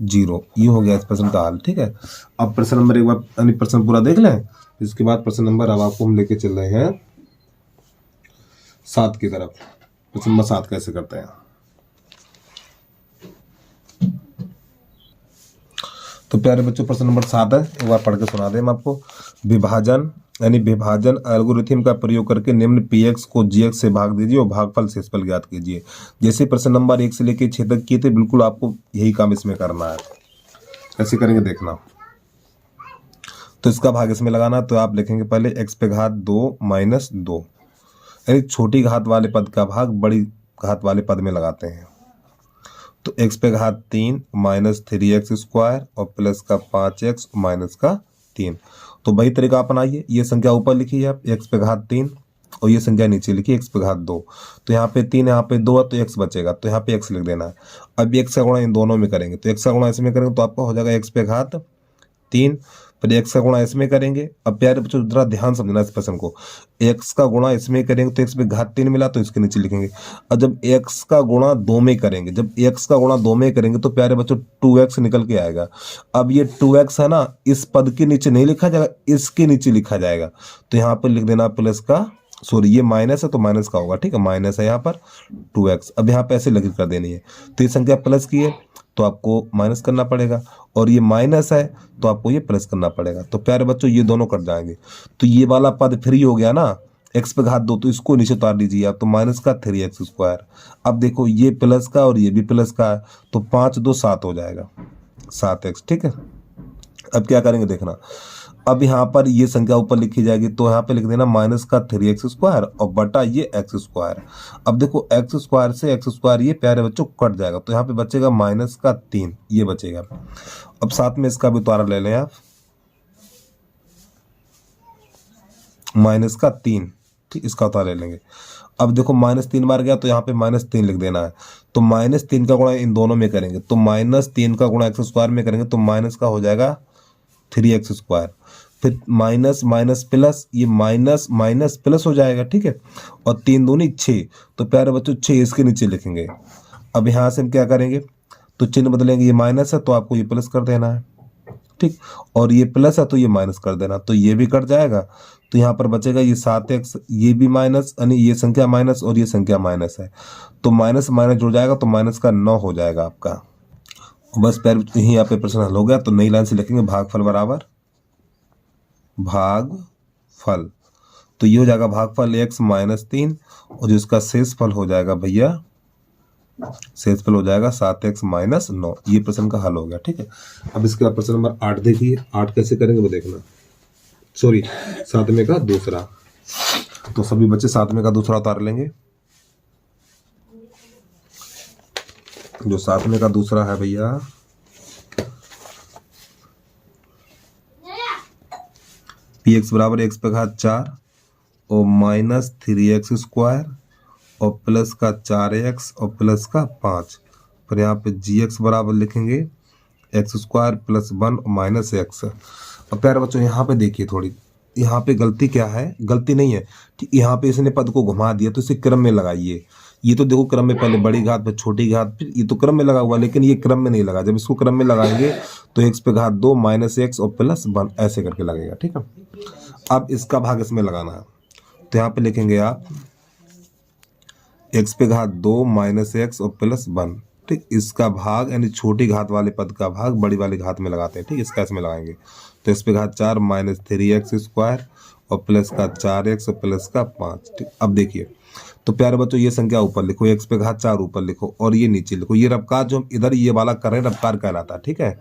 0। ये हो गया इस प्रश्न का हल, ठीक है। अब प्रश्न नंबर एक बार यानी प्रश्न पूरा देख लें, इसके बाद प्रश्न नंबर अब आपको हम लेके चल रहे हैं 7 की तरफ। प्रश्न नंबर 7 कैसे करते हैं, तो प्यारे बच्चों प्रश्न नंबर 7 है, एक बार पढ़ के सुना दें हम आपको। विभाजन यानी विभाजन एल्गोरिथम का प्रयोग करके निम्न px को gx से भाग दीजिए और भागफल शेषफल ज्ञात कीजिए। जैसे प्रश्न नंबर 1 से लेकर 6 तक किए थे, बिल्कुल आपको यही काम इसमें करना है। कैसे करेंगे देखना। तो इसका भाग इसमें लगाना, तो आप लिखेंगे पहले x पे घात 2 माइनस 2, यानी छोटी घात वाले पद का भाग बड़ी घात वाले पद में लगाते हैं। तो x पे घात 3 माइनस 3x स्क्वायर और प्लस का 5x माइनस का 3। तो वही तरीका अपनाइए, ये संख्या ऊपर लिखिए आप x पे घात 3 और ये संख्या नीचे लिखिए x पे घात 2। तो यहाँ पे 3 यहाँ पे 2 है तो x बचेगा, तो यहाँ पे x लिख देना है। अब x का गुणा इन दोनों में करेंगे, तो x का गुणा इसमें करेंगे तो आपका हो जाएगा x पे घात 3, फिर x का गुणा इसमें करेंगे। अब प्यारे बच्चों जरा ध्यान समझना इस प्रश्न को, x का गुणा इसमें करेंगे तो x पे घात 3 मिला तो इसके नीचे लिखेंगे। और जब x का गुणा 2 में करेंगे, जब x का गुणा 2 में करेंगे तो प्यारे बच्चों 2x निकल के आएगा। अब ये 2x है ना, इस पद के नीचे नहीं लिखा जाएगा, इसके नीचे लिखा जाएगा। तो यहाँ पर लिख देना प्लस का, सॉरी ये माइनस है तो माइनस का होगा, ठीक है, माइनस है यहाँ पर 2x। अब यहाँ पे ऐसे लगी कर देनी है, तो ये संख्या प्लस की है तो आपको माइनस करना पड़ेगा, और ये माइनस है तो आपको ये प्लस करना पड़ेगा। तो प्यारे बच्चों ये दोनों कट जाएंगे, तो ये वाला पद फ्री हो गया ना, x पे घात 2, तो इसको नीचे उतार लीजिए आप, तो माइनस का 3x स्क्वायर। अब देखो ये प्लस का और ये भी प्लस का है, तो 5 2 7 हो जाएगा 7x, ठीक है। अब क्या करेंगे देखना, अब यहाँ पर ये संख्या ऊपर लिखी जाएगी, तो यहाँ पे लिख देना माइनस का 3x स्क्वायर और बटा ये x स्क्वायर। अब देखो x स्क्वायर से x स्क्वायर ये प्यारे बच्चों कट जाएगा, तो यहाँ पे बचेगा माइनस का 3, ये बचेगा। अब साथ में इसका भी उतारा ले लें आप, माइनस का 3, ठीक, इसका उतारा ले लेंगे। अब देखो माइनस 3 बार गया तो यहाँ पे माइनस 3 लिख देना है, तो माइनस 3 का गुणा इन दोनों में करेंगे, तो माइनस 3 का गुणा x स्क्वायर में करेंगे तो माइनस का हो जाएगा 3x स्क्वायर, फिर माइनस माइनस प्लस, ये माइनस माइनस प्लस हो जाएगा, ठीक है, और 3 दूनी 6, तो प्यारे बच्चों 6 इसके नीचे लिखेंगे। अब यहाँ से हम क्या करेंगे, तो चिन्ह बदलेंगे, ये माइनस है तो आपको ये प्लस कर देना है, ठीक, और ये प्लस है तो ये माइनस कर देना, तो ये भी कट जाएगा। तो यहाँ पर बचेगा ये 7x, ये भी माइनस, यानी ये संख्या माइनस और ये संख्या माइनस है, तो माइनस माइनस जुड़ जाएगा तो माइनस का 9 हो जाएगा आपका। बस प्यारे बच्चों यहीं यहाँ पे प्रश्न हल हो गया। तो नई लाइन से लिखेंगे भागफल बराबर भागफल, तो ये हो जाएगा भागफल x माइनस 3 और जिसका शेषफल हो जाएगा भैया, शेषफल हो जाएगा 7x माइनस 9। ये प्रश्न का हल हो गया, ठीक है। अब इसके बाद प्रश्न नंबर 8 देखिए, 8 कैसे करेंगे वो देखना, सॉरी 7वें का दूसरा। तो सभी बच्चे 7वें का दूसरा उतार लेंगे। जो 7वें का दूसरा है भैया, px बराबर x पे घात 4 और माइनस 3x स्क्वायर और प्लस का 4x और प्लस का 5, फिर यहाँ पे gx बराबर लिखेंगे x स्क्वायर प्लस 1 और माइनस x। अब प्यारे बच्चों यहाँ पे देखिए, थोड़ी यहाँ पे गलती क्या है, गलती नहीं है, यहाँ पे इसने पद को घुमा दिया, तो इसे क्रम में लगाइए। ये तो देखो क्रम में पहले बड़ी घात फिर छोटी घात, फिर ये तो क्रम में लगा हुआ, लेकिन ये क्रम में नहीं लगा। जब इसको क्रम में लगाएंगे तो x पे घात 2 माइनस x और प्लस 1 ऐसे करके लगेगा, ठीक है। अब इसका भाग इसमें लगाना है, तो यहाँ पे लिखेंगे आप x पे घात 2 माइनस x और प्लस 1, ठीक, इसका भाग यानी छोटी घात वाले पद का भाग बड़ी वाली घात में लगाते हैं, ठीक, इसका इसमें लगाएंगे। तो x पे घात 4 माइनस 3x स्क्वायर और प्लस का 4x और प्लस का 5, ठीक। अब देखिए, तो प्यारे बच्चों ये संख्या ऊपर लिखो, x पे घात 4 ऊपर लिखो और ये नीचे लिखो। ये रफ्कार जो हम इधर ये वाला कर रहे हैं रफ्कार कहलाता है, ठीक है।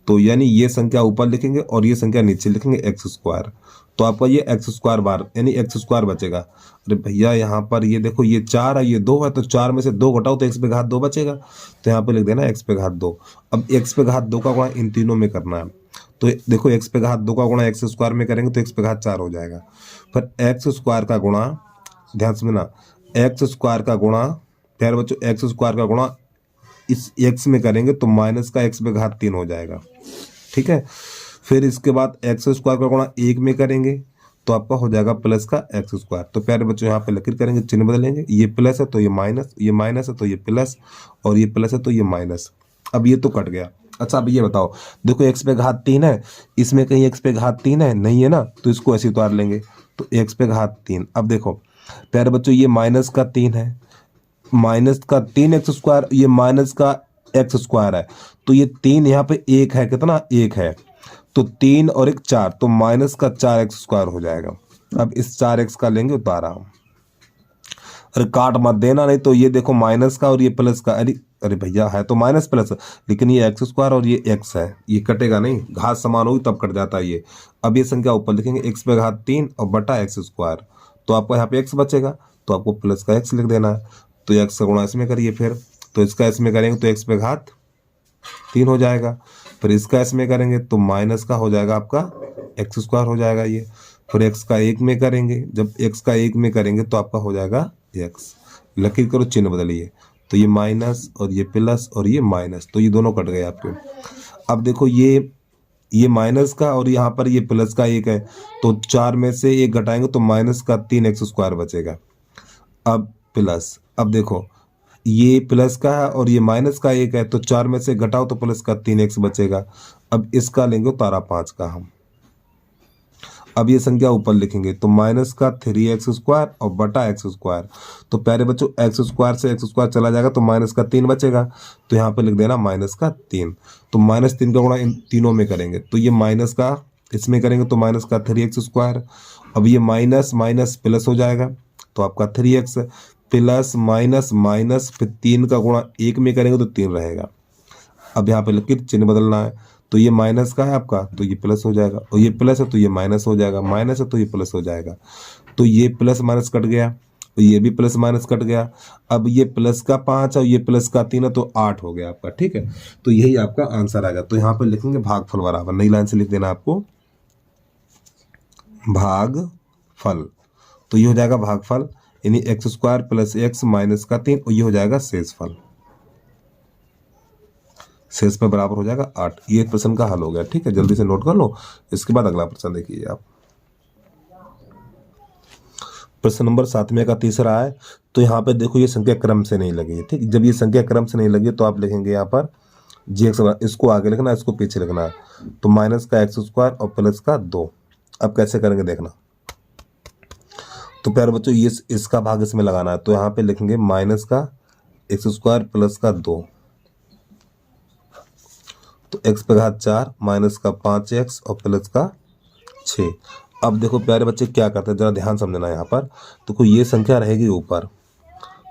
तो यानी ये संख्या ऊपर लिखेंगे और ये संख्या नीचे लिखेंगे x स्क्वायर, तो आपका ये x स्क्वायर बार यानी x स्क्वायर बचेगा। अरे भैया यहाँ पर ये देखो, ये 4 है ये 2 है, तो 4 में से 2 घटाओ तो x पे घात 2 बचेगा, तो यहाँ पे लिख देना x पे घात 2। अब x पे घात 2 का गुणा इन तीनों में करना है, तो देखो x पे घात 2 का गुणा x स्क्वायर में करेंगे तो x पे घात 4 हो जाएगा, फिर x स्क्वायर का गुणा, ध्यान से सुनना, x स्क्वायर का गुणा, प्यारे बच्चों x स्क्वायर का गुणा इस x में करेंगे तो माइनस का x पे घात 3 हो जाएगा, ठीक है। फिर इसके बाद x स्क्वायर का गुणा 1 में करेंगे तो आपका हो जाएगा प्लस का x स्क्वायर। तो प्यारे बच्चों यहाँ पे लकीर करेंगे, चिन्ह बदलेंगे, ये प्लस है तो ये माइनस, ये माइनस है तो ये प्लस और ये प्लस है तो ये माइनस। अब ये तो कट गया। अच्छा अब ये बताओ, देखो x पे घात 3 है, इसमें कहीं x पे घात 3 है नहीं है ना, तो इसको ऐसे उतार लेंगे, तो x पे घात 3। अब देखो प्यारे बच्चों ये माइनस का 3 है, माइनस का 3x स्क्वायर, ये माइनस का एक्स स्क्वायर है, तो ये 3 यहाँ पे 1 है, कितना 1 है, तो 3 और 1 4, तो माइनस का 4x स्क्वायर हो जाएगा। अब इस 4x का लेंगे उतारा, अरे काट मत देना, नहीं तो ये देखो माइनस का और ये प्लस का, अरे अरे भैया है तो माइनस प्लस, लेकिन ये एक्स स्क्वायर और ये एक्स है, ये कटेगा नहीं, घात समान होगी तब कट जाता है ये। अब ये संख्या ऊपर लिखेंगे x पे घात 3 और बटा एक्स स्क्वायर, तो आपको यहाँ पे x बचेगा, तो आपको प्लस का x लिख देना है, तो x का गुणा इसमें करिए फिर, तो इसका इसमें करेंगे तो x पे घात 3 हो जाएगा, फिर इसका इसमें करेंगे तो माइनस का हो जाएगा आपका एक्स स्क्वायर हो जाएगा ये, फिर एक्स का 1 में करेंगे, जब एक्स का 1 में करेंगे तो आपका हो जाएगा एक्स, लकीर करो चिन्ह बदलिए, तो ये माइनस और ये प्लस और ये माइनस, तो ये दोनों कट गए आपके। अब देखो ये माइनस का और यहाँ पर ये प्लस का 1 है, तो 4 में से 1 घटाएंगे तो माइनस का 3x स्क्वायर बचेगा। अब प्लस, अब देखो ये प्लस का है और ये माइनस का 1 है, तो 4 में से घटाओ तो प्लस का 3x बचेगा। अब इसका लेंगे उतारा 5 का हम, अब ये संख्या ऊपर लिखेंगे तो माइनस का 3x स्क्वायर और बटा एक्स स्क्वायर, तो प्यारे बच्चों एक्स स्क्वायर से एक्स स्क्वायर चला जाएगा तो माइनस का 3 बचेगा, तो यहाँ पे लिख देना माइनस का 3, तो -3 का गुणा इन तीनों में करेंगे तो ये माइनस का इसमें करेंगे तो माइनस का 3x स्क्वायर, अब ये माइनस माइनस प्लस हो जाएगा, तो आपका 3x प्लस माइनस माइनस, फिर 3 का गुणा 1 में करेंगे तो 3 रहेगा। अब यहाँ पे लकीर चिन्ह बदलना है, तो ये माइनस का है आपका तो ये प्लस हो जाएगा, और ये प्लस है तो ये माइनस हो जाएगा, माइनस है तो ये प्लस हो जाएगा, तो ये प्लस माइनस कट गया, तो ये भी प्लस माइनस कट गया। अब ये प्लस का 5 और ये प्लस का 3 है तो 8 हो गया आपका, ठीक है, तो यही आपका आंसर आएगा। तो यहाँ पे लिखेंगे भागफल बराबर, नई लाइन से लिख देना आपको भागफल, तो ये हो जाएगा भागफल यानी x square plus x minus का 3, और ये हो जाएगा शेषफल, शेष में बराबर हो जाएगा 8। ये प्रश्न का हल हो गया, ठीक है, जल्दी से नोट कर लो। इसके बाद अगला प्रश्न देखिए आप, प्रश्न नंबर 7वें का तीसरा है। तो यहाँ पे देखो ये संख्या क्रम से नहीं लगी है, ठीक, जब ये संख्या क्रम से नहीं लगी तो आप लिखेंगे यहाँ पर जी एक्स, इसको आगे लिखना है इसको पीछे लिखना है, तो माइनस का एक्स स्क्वायर और प्लस का 2। अब कैसे करेंगे देखना, तो प्यारे बच्चों ये इसका भाग इसमें लगाना है, तो यहाँ पे लिखेंगे माइनस का एक्स स्क्वायर प्लस का 2, तो x पे घात 4 माइनस का 5x और प्लस का 6। अब देखो प्यारे बच्चे क्या करते हैं, जरा ध्यान समझना यहाँ पर, देखो ये संख्या रहेगी ऊपर,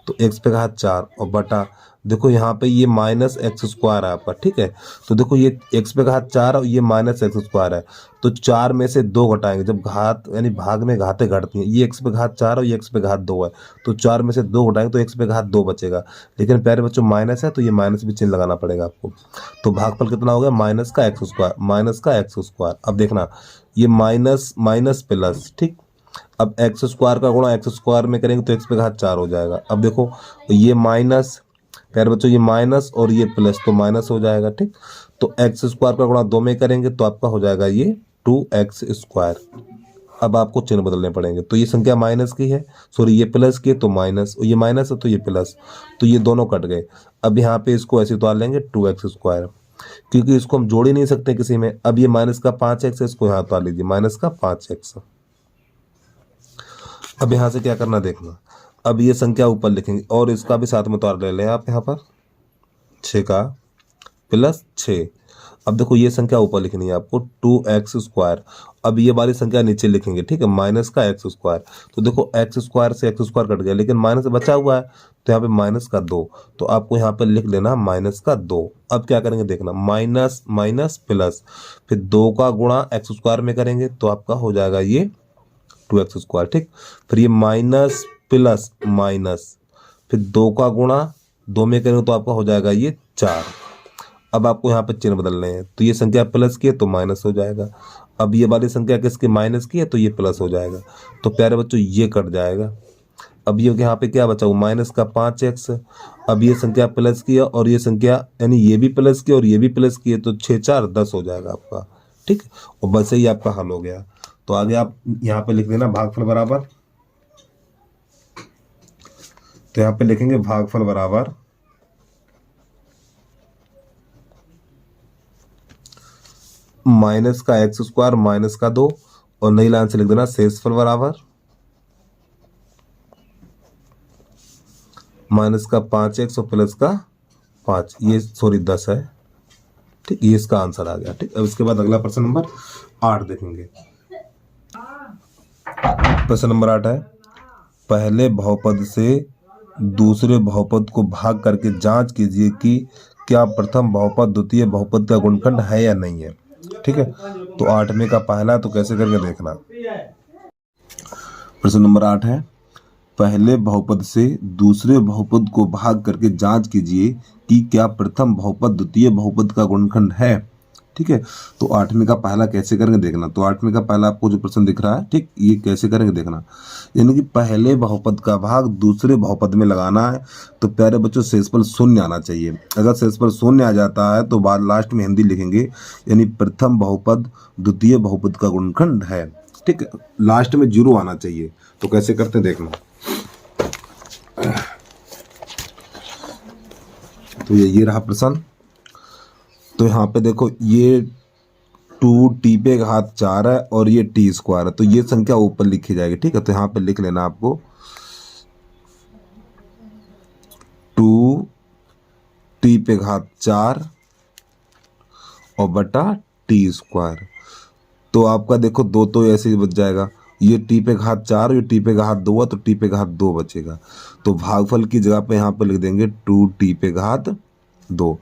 तो x पे घात 4 और बटा, देखो यहाँ पे ये माइनस एक्स स्क्वायर है आपका, ठीक है, तो देखो ये x पे घात 4 और ये माइनस एक्स स्क्वायर है, तो 4 में से 2 घटाएंगे, जब घात यानी भाग में घातें घटती हैं, ये x पे घात 4 और ये x पे घात 2 है, तो 4 में से 2 घटाएंगे तो x पे घात 2 बचेगा, लेकिन प्यारे बच्चों माइनस है तो ये माइनस भी चिन्ह लगाना पड़ेगा आपको, तो भागफल कितना हो गया माइनस का एक्स स्क्वायर, माइनस का एक्स स्क्वायर। अब देखना ये माइनस माइनस प्लस, ठीक, अब एक्स स्क्वायर का गुणा एक्स स्क्वायर में करेंगे तो एक्स पे घात 4 हो जाएगा। अब देखो ये माइनस, प्यारे बच्चों ये माइनस और ये प्लस तो माइनस हो जाएगा, ठीक, तो एक्स स्क्वायर का गुणा 2 में करेंगे तो आपका हो जाएगा ये 2x स्क्वायर। अब आपको चिन्ह बदलने पड़ेंगे, तो ये संख्या माइनस की है, सॉरी ये प्लस की है तो माइनस, और ये माइनस है तो ये प्लस, तो ये दोनों कट गए। अब यहाँ पे इसको ऐसे उतार लेंगे 2x स्क्वायर, क्योंकि इसको हम जोड़ ही नहीं सकते किसी में। अब ये माइनस का 5x है, इसको यहाँ उतार लीजिए माइनस का 5x। अब यहाँ से क्या करना देखना, अब ये संख्या ऊपर लिखेंगे और इसका भी साथ में उतार ले लें आप यहाँ पर 6 का प्लस 6। अब देखो ये संख्या ऊपर लिखनी है आपको 2x स्क्वायर, अब ये वाली संख्या नीचे लिखेंगे, ठीक है, माइनस का एक्स स्क्वायर, तो देखो एक्स स्क्वायर से एक्स स्क्वायर कट गया, लेकिन माइनस बचा हुआ है तो यहाँ पे माइनस का 2, तो आपको यहाँ पे लिख लेना माइनस का 2। अब क्या करेंगे देखना, माइनस माइनस प्लस, फिर 2 का गुणा एक्स स्क्वायर में करेंगे तो आपका हो जाएगा ये 2x स्क्वायर, ठीक, फिर ये माइनस प्लस माइनस, फिर 2 का गुणा 2 में करेंगे तो आपका हो जाएगा ये 4। अब आपको यहाँ पे चिन्ह बदलने हैं, तो ये संख्या प्लस की है तो माइनस हो जाएगा, अब ये वाली संख्या किसकी माइनस की है तो ये प्लस हो जाएगा, तो प्यारे बच्चों ये कट जाएगा। अब ये यहाँ पे क्या बचा, माइनस का 5x, अब ये संख्या प्लस की है और ये संख्या यानी ये भी प्लस की और ये भी प्लस की है, तो 6 4 10 हो जाएगा आपका, ठीक, और बस ही आपका हल हो गया। तो आगे आप यहाँ पे लिख देना भागफल बराबर, तो यहाँ पे लिखेंगे भागफल बराबर माइनस का एक्स स्क्वायर माइनस का 2, और नई लाइन से लिख देना शेषफल बराबर माइनस का 5x और प्लस का 5, ये सॉरी 10 है। ठीक, ये इसका आंसर आ गया। ठीक, अब इसके बाद अगला प्रश्न नंबर 8 देखेंगे। प्रश्न नंबर 8 है, पहले बहुपद से दूसरे बहुपद को भाग करके जांच कीजिए कि क्या प्रथम बहुपद द्वितीय बहुपद का गुणनखंड है या नहीं है। ठीक है, तो 8वें का पहला, तो कैसे करके देखना। प्रश्न नंबर 8 है, पहले बहुपद से दूसरे बहुपद को भाग करके जांच कीजिए कि क्या प्रथम बहुपद द्वितीय बहुपद का गुणनखंड है। ठीक है, तो 8वें का पहला कैसे करेंगे देखना। तो 8वें का पहला आपको जो प्रश्न दिख रहा है, ठीक, ये कैसे करेंगे देखना। यानी कि पहले बहुपद का भाग दूसरे बहुपद में लगाना है। तो प्यारे बच्चों, शेषफल शून्य आना चाहिए। अगर शेषफल शून्य आ जाता है तो बाद लास्ट में हिंदी लिखेंगे, यानी प्रथम बहुपद द्वितीय बहुपद का गुणनखंड है। ठीक है, लास्ट में 0 आना चाहिए। तो कैसे करते हैं देखना। तो ये रहा प्रश्न। तो यहाँ पे देखो, ये 2t पे घात 4 है और ये t स्क्वायर है, तो ये संख्या ऊपर लिखी जाएगी। ठीक है, तो यहाँ पे लिख लेना आपको 2t पे घात 4 और बटा t स्क्वायर। तो आपका देखो 2 तो ऐसे ही बच जाएगा। ये t पे घात 4, ये t पे घात 2 है, तो t पे घात 2 बचेगा। तो भागफल की जगह पे यहाँ पे लिख देंगे 2t पे घात 2।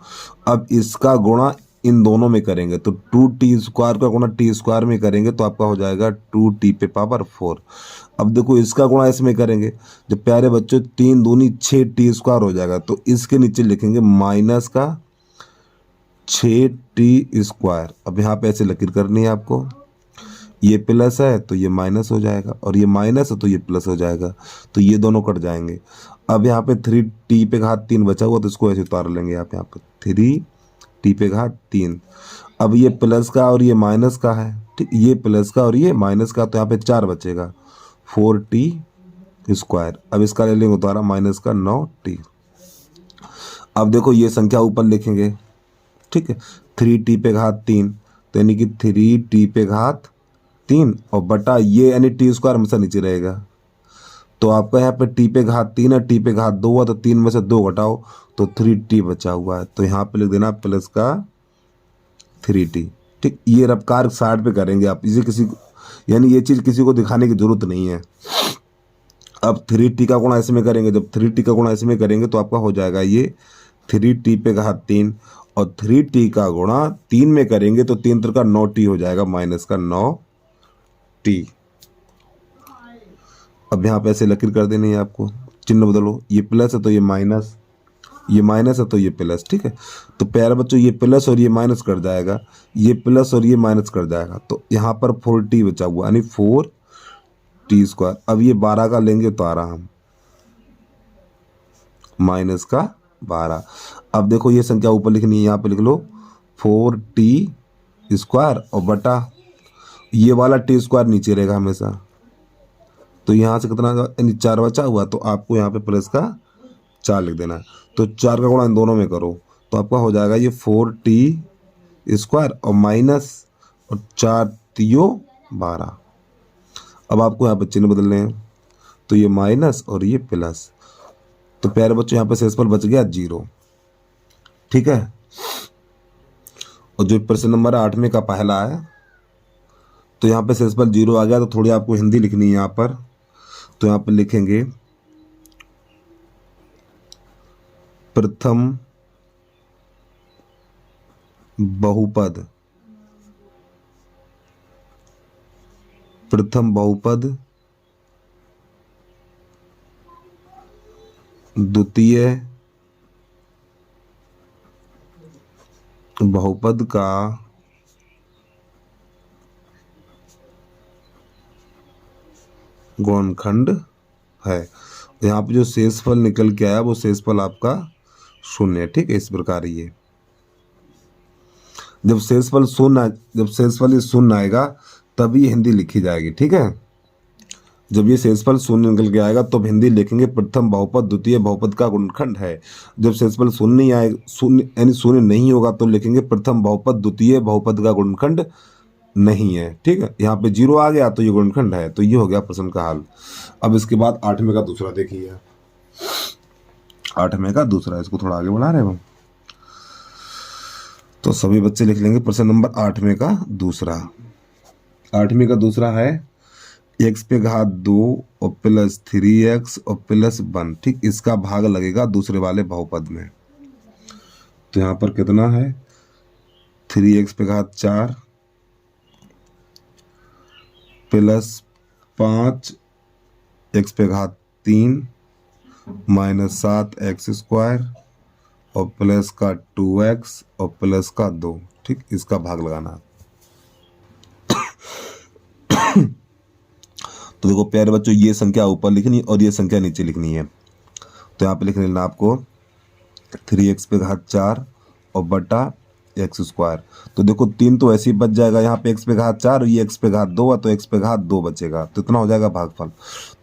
अब इसका गुणा इन दोनों में करेंगे, तो 2t स्क्वायर का गुणा t स्क्वायर में करेंगे तो आपका हो जाएगा 2t पे पावर 4। अब देखो इसका गुणा इसमें करेंगे, जब प्यारे बच्चों 3 दूनी 6t स्क्वायर हो जाएगा, तो इसके नीचे लिखेंगे माइनस का 6t स्क्वायर। अब यहाँ पे ऐसे लकीर करनी है आपको, ये प्लस है तो ये माइनस हो जाएगा, और ये माइनस है तो ये प्लस हो जाएगा, तो ये दोनों कट जाएंगे। अब यहाँ पे 3t पे घात 3 बचा हुआ, तो इसको ऐसे उतार लेंगे आप यहाँ पे 3t पे घात 3। अब ये प्लस का और ये माइनस का है, ठीक, ये प्लस का और ये माइनस का, तो यहाँ पे 4 बचेगा 4t स्क्वायर। अब इसका ले लेंगे उतारा माइनस का 9t। अब देखो ये संख्या ऊपर लिखेंगे, ठीक है, 3t पे घात 3, तो यानी कि 3t पे घात 3 और बटा ये यानी t स्क्वायर हमेशा नीचे रहेगा। तो आपका यहाँ पे t पे घात 3 है, t पे घात 2 है, तो 3 में से 2 घटाओ तो 3t बचा हुआ है। तो यहाँ पे लिख देना प्लस का 3t। ठीक, ये रफ्तार साइड पे करेंगे आप, इसे किसी यानी ये चीज़ किसी को दिखाने की जरूरत नहीं है। अब 3t का गुणा इसमें करेंगे, जब 3t का गुणा इसमें करेंगे तो आपका हो जाएगा ये 3t पे घात 3, और 3t का गुणा 3 में करेंगे तो 3 का 9t हो जाएगा माइनस का 9t। अब यहाँ पे ऐसे लकीर कर देनी है आपको, चिन्ह बदलो, ये प्लस है तो ये माइनस, ये माइनस है तो ये प्लस। ठीक है, तो प्यारे बच्चों ये प्लस और ये माइनस कर जाएगा, ये प्लस और ये माइनस कर जाएगा, तो यहाँ पर 4t बचा हुआ यानी 4t स्क्वायर। अब ये 12 का लेंगे तो आ रहा हम माइनस का 12। अब देखो ये संख्या ऊपर लिखनी है, यहाँ पे लिख लो 4t स्क्वायर और बटा ये वाला t स्क्वायर नीचे रहेगा हमेशा। तो यहाँ से कितना यानी 4 बचा हुआ, तो आपको यहाँ पे प्लस का 4 लिख देना है। तो 4 का गुणा इन दोनों में करो तो आपका हो जाएगा ये 4t स्क्वायर और माइनस और 4 तियो 12। अब आपको यहाँ पे चिन्ह बदलने हैं, तो ये माइनस और ये प्लस। तो प्यारे बच्चों यहाँ पे शेषफल बच गया 0। ठीक है, और जो प्रश्न नंबर 8वें का पहला है, तो यहाँ पे शेषफल 0 आ गया, तो थोड़ी आपको हिंदी लिखनी है यहाँ पर। तो यहाँ पे लिखेंगे प्रथम बहुपद, प्रथम बहुपद द्वितीय बहुपद का गुणनखंड है। यहाँ पे जो शेषफल निकल के आया वो शेषफल आपका 0 है। ठीक है, इस प्रकार ये जब शेषफल 0, जब शेषफल 0 आएगा तभी हिंदी लिखी जाएगी। ठीक है, जब ये शेषफल 0 निकल के आएगा तो हिंदी लिखेंगे प्रथम बहुपद द्वितीय बहुपद का गुणनखंड है। जब शेषफल 0 नहीं आएगा, 0 यानी 0 नहीं होगा, तो लिखेंगे प्रथम बहुपद द्वितीय बहुपद का गुणनखंड नहीं है। ठीक है, यहाँ पे 0 आ गया तो ये गुणनखंड है। तो ये हो गया प्रश्न का हल। अब इसके बाद 8वें का दूसरा देखिए, 8वें का दूसरा, इसको थोड़ा आगे बढ़ा रहे हैं हम। तो सभी बच्चे लिख लेंगे प्रश्न नंबर 8वें का दूसरा। 8वें का दूसरा है x पे घात 2 और प्लस 3x और प्लस 1, ठीक, इसका भाग लगेगा दूसरे वाले बहुपद में। तो यहाँ पर कितना है 3x पे घात 4 प्लस 5x पे घात 3 माइनस 7x स्क्वायर और प्लस का 2x और प्लस का 2, ठीक, इसका भाग लगाना। तो देखो प्यारे बच्चों, ये संख्या ऊपर लिखनी और ये संख्या नीचे लिखनी है। तो यहाँ पे लिख लेना आपको 3x पे घात 4 और बटा x स्क्वायर। तो देखो 3 तो ऐसे ही बच जाएगा, यहाँ पे x पे घात 4 और ये x पे घात 2 है, तो x पे घात 2 बचेगा, तो इतना हो जाएगा भागफल।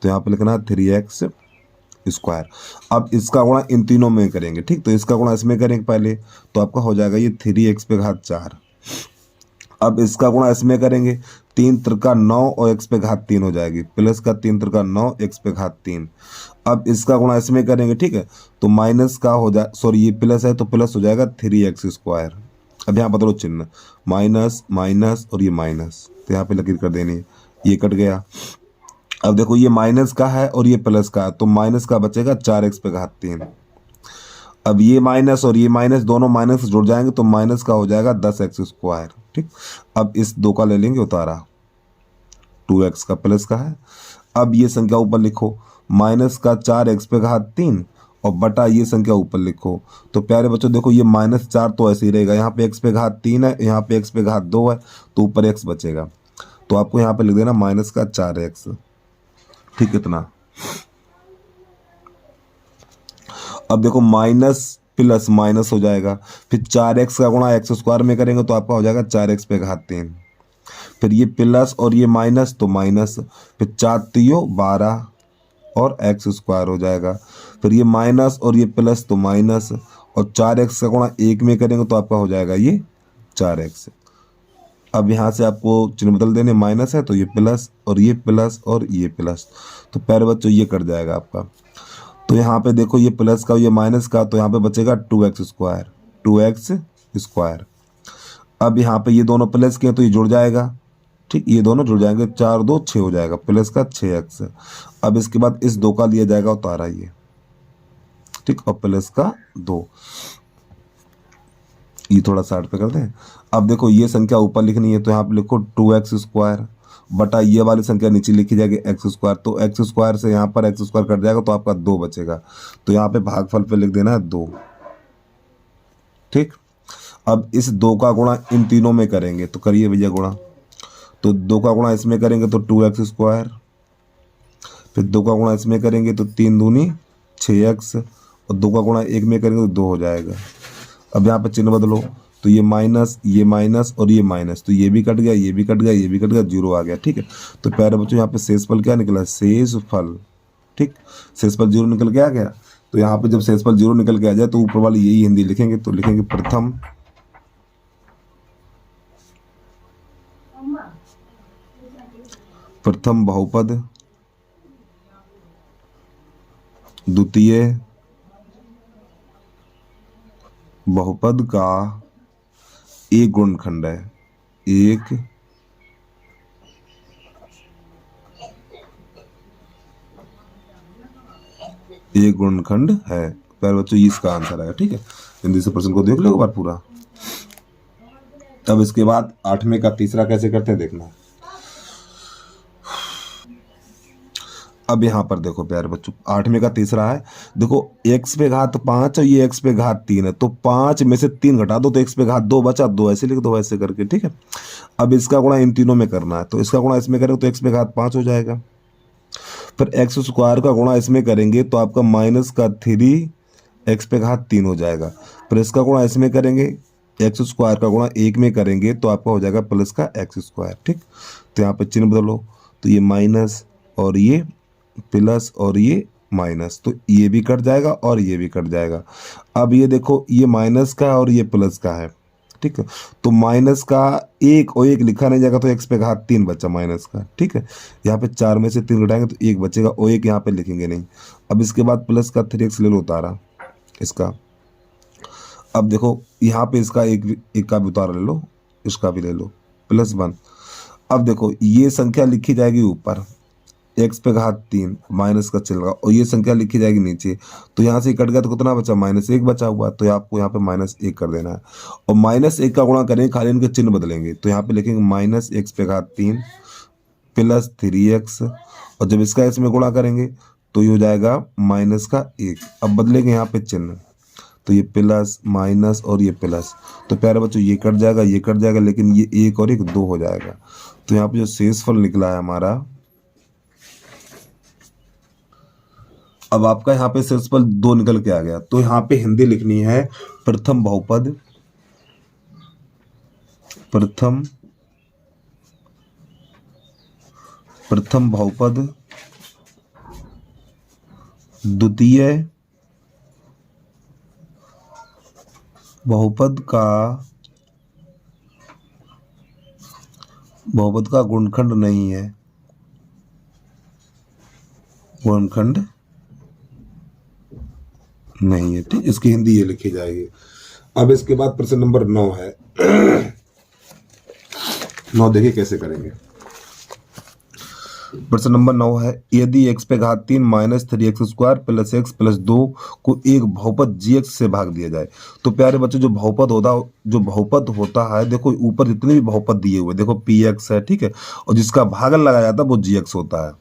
तो यहाँ पे लिखना है 3x स्क्वायर। अब इसका गुणा इन तीनों में करेंगे, ठीक, तो इसका गुणा इसमें करेंगे पहले, तो आपका हो जाएगा ये 3x पे घात 4। अब इसका गुणा इसमें करेंगे, 3 त्रिका 9 और x पे घात 3 हो जाएगी, प्लस का 3 त्रिका 9 x पे घात 3। अब इसका गुणा इसमें करेंगे, ठीक है, तो माइनस का हो जाए, सॉरी ये प्लस है तो प्लस हो जाएगा 3x स्क्वायर। अब यहाँ बदलो चिन्ह, माइनस माइनस और ये माइनस, तो यहाँ पे लकीर कर देनी है, ये कट गया। अब देखो ये माइनस का है और ये प्लस का है, तो माइनस का बचेगा 4x पे घात 3। अब ये माइनस और ये माइनस दोनों माइनस जुड़ जाएंगे, तो माइनस का हो जाएगा 10x स्क्वायर, ठीक। अब इस 2 का ले लेंगे उतारा, 2x का प्लस का है। अब ये संख्या ऊपर लिखो, माइनस का 4x पे घात 3 और बटा ये संख्या ऊपर लिखो। तो प्यारे बच्चों देखो ये -4 तो ऐसे ही रहेगा, यहाँ पे x पे घात 3 है, यहाँ पे x पे घात 2 है, तो ऊपर x बचेगा। तो आपको यहाँ पे लिख देना माइनस का 4x, ठीक, इतना। अब देखो माइनस प्लस माइनस हो जाएगा, फिर 4x का गुणा x स्क्वायर में करेंगे तो आपका हो जाएगा 4x पे घात 3, फिर ये प्लस और ये माइनस तो माइनस, फिर 4 3 12 और x स्क्वायर हो जाएगा, फिर ये माइनस और ये प्लस तो माइनस, और 4x का गुणा 1 में करेंगे तो आपका हो जाएगा ये 4x। अब यहाँ से आपको चिन्ह बदल देने, माइनस है तो ये प्लस और ये प्लस और ये प्लस, तो प्यारे बच्चों ये कट जाएगा आपका। तो यहाँ पे देखो ये प्लस का ये माइनस का, तो यहाँ पे बचेगा 2x स्क्वायर, 2x स्क्वायर। अब यहाँ पे ये दोनों प्लस के हैं तो ये जुड़ जाएगा, ठीक, ये दोनों जुड़ जाएंगे, 4 2 6 हो जाएगा, प्लस का 6x। अब इसके बाद इस 2 का लिया जाएगा उतारा ये, ठीक, और प्लस का 2, ये थोड़ा साइड पे कर दें। अब देखो ये संख्या ऊपर लिखनी है, तो यहाँ पे लिखो 2x स्क्वायर बटा ये वाली संख्या नीचे लिखी जाएगी x स्क्वायर। तो x स्क्वायर से यहाँ पर x स्क्वायर कट जाएगा तो आपका 2 बचेगा, तो यहाँ पे भागफल पे लिख देना है 2, ठीक। अब इस 2 का गुणा इन तीनों में करेंगे, तो करिए भैया गुणा। तो 2 का गुणा इसमें करेंगे तो 2x स्क्वायर, फिर 2 का गुणा इसमें करेंगे तो 3 दूनी 6x, और 2 का गुणा 1 में करेंगे तो 2 हो जाएगा। अब यहाँ पे चिन्ह बदलो, तो ये माइनस और ये माइनस, तो ये भी कट गया, ये भी कट गया, ये भी कट गया, 0 आ गया, ठीक है। तो प्यारे बच्चों यहाँ पे शेषफल क्या निकला, शेषफल, ठीक, शेषफल 0 निकल के आ गया। तो यहाँ पे जब शेषफल 0 निकल के आ जाए तो ऊपर वाली यही हिंदी लिखेंगे, तो लिखेंगे प्रथम बहुपद द्वितीय बहुपद का एक गुणनखंड है, एक गुणनखंड है। प्यारे बच्चों ये इसका आंसर आएगा, ठीक है। हिंदी से प्रश्न को देख लो एक बार पूरा। तब इसके बाद 8वें का तीसरा कैसे करते हैं देखना। अब यहाँ पर देखो प्यारे बच्चों 8वें का तीसरा है, देखो x पे घात 5 और ये x पे घात 3 है, तो 5 में से 3 घटा दो तो x पे घात 2 बचा, 2 ऐसे लिख दो ऐसे करके, ठीक है। अब इसका गुणा इन तीनों में करना है, तो इसका गुणा इसमें करेंगे तो x पे घात 5 हो जाएगा, फिर x स्क्वायर का गुणा इसमें करेंगे तो आपका माइनस का 3 x पे घात 3 हो जाएगा, फिर इसका गुणा इसमें करेंगे, x स्क्वायर का गुणा 1 में करेंगे तो आपका हो जाएगा प्लस का x स्क्वायर, ठीक। तो यहाँ पे चिन्ह बदलो, तो ये माइनस और ये प्लस और ये माइनस, तो ये भी कट जाएगा और ये भी कट जाएगा। अब ये देखो ये माइनस का और ये प्लस का है, ठीक है, तो माइनस का 1 और 1 लिखा नहीं जाएगा तो x पे घात 3 बचा माइनस का, ठीक है। यहाँ पे 4 में से 3 घटाएंगे तो 1 बचेगा, और 1 यहाँ पे लिखेंगे नहीं। अब इसके बाद प्लस का 3x ले लो उतारा इसका। अब देखो यहाँ पे इसका एक का भी उतार ले लो, इसका भी ले लो, +1। अब देखो ये संख्या लिखी जाएगी ऊपर, x पे घात 3 माइनस का चलेगा, और ये संख्या लिखी जाएगी नीचे। तो यहाँ से कट गया तो कितना बचा, -1 बचा हुआ, तो आपको यहाँ पे -1 कर देना है। और -1 का गुणा करेंगे, खाली इनके चिन्ह बदलेंगे। तो यहाँ पे लिखेंगे -x पे घात 3 + 3x, और जब इसका इसमें गुणा करेंगे तो ये हो जाएगा -1। अब बदलेंगे यहाँ पे चिन्ह, तो ये प्लस माइनस और ये प्लस, तो प्यारे बच्चों ये कट जाएगा, ये कट जाएगा, लेकिन ये 1 और 1 2 हो जाएगा। तो यहाँ पे जो शेषफल निकला है हमारा, अब आपका यहाँ पे शेषफल 2 निकल के आ गया। तो यहाँ पे हिंदी लिखनी है प्रथम बहुपद, प्रथम बहुपद द्वितीय बहुपद का गुणनखंड नहीं है, गुणनखंड नहीं है। ठीक, इसकी हिंदी ये लिखी जाएगी। अब इसके बाद प्रश्न नंबर 9 है। 9 देखिए कैसे करेंगे। प्रश्न नंबर 9 है, यदि x पे घात 3 -3x² + x + 2 को एक बहुपद gx से भाग दिया जाए। तो प्यारे बच्चों जो बहुपद होता है, देखो ऊपर जितने भी बहुपद दिए हुए, देखो px है, ठीक है, और जिसका भागन लगाया जाता है वो gx होता है।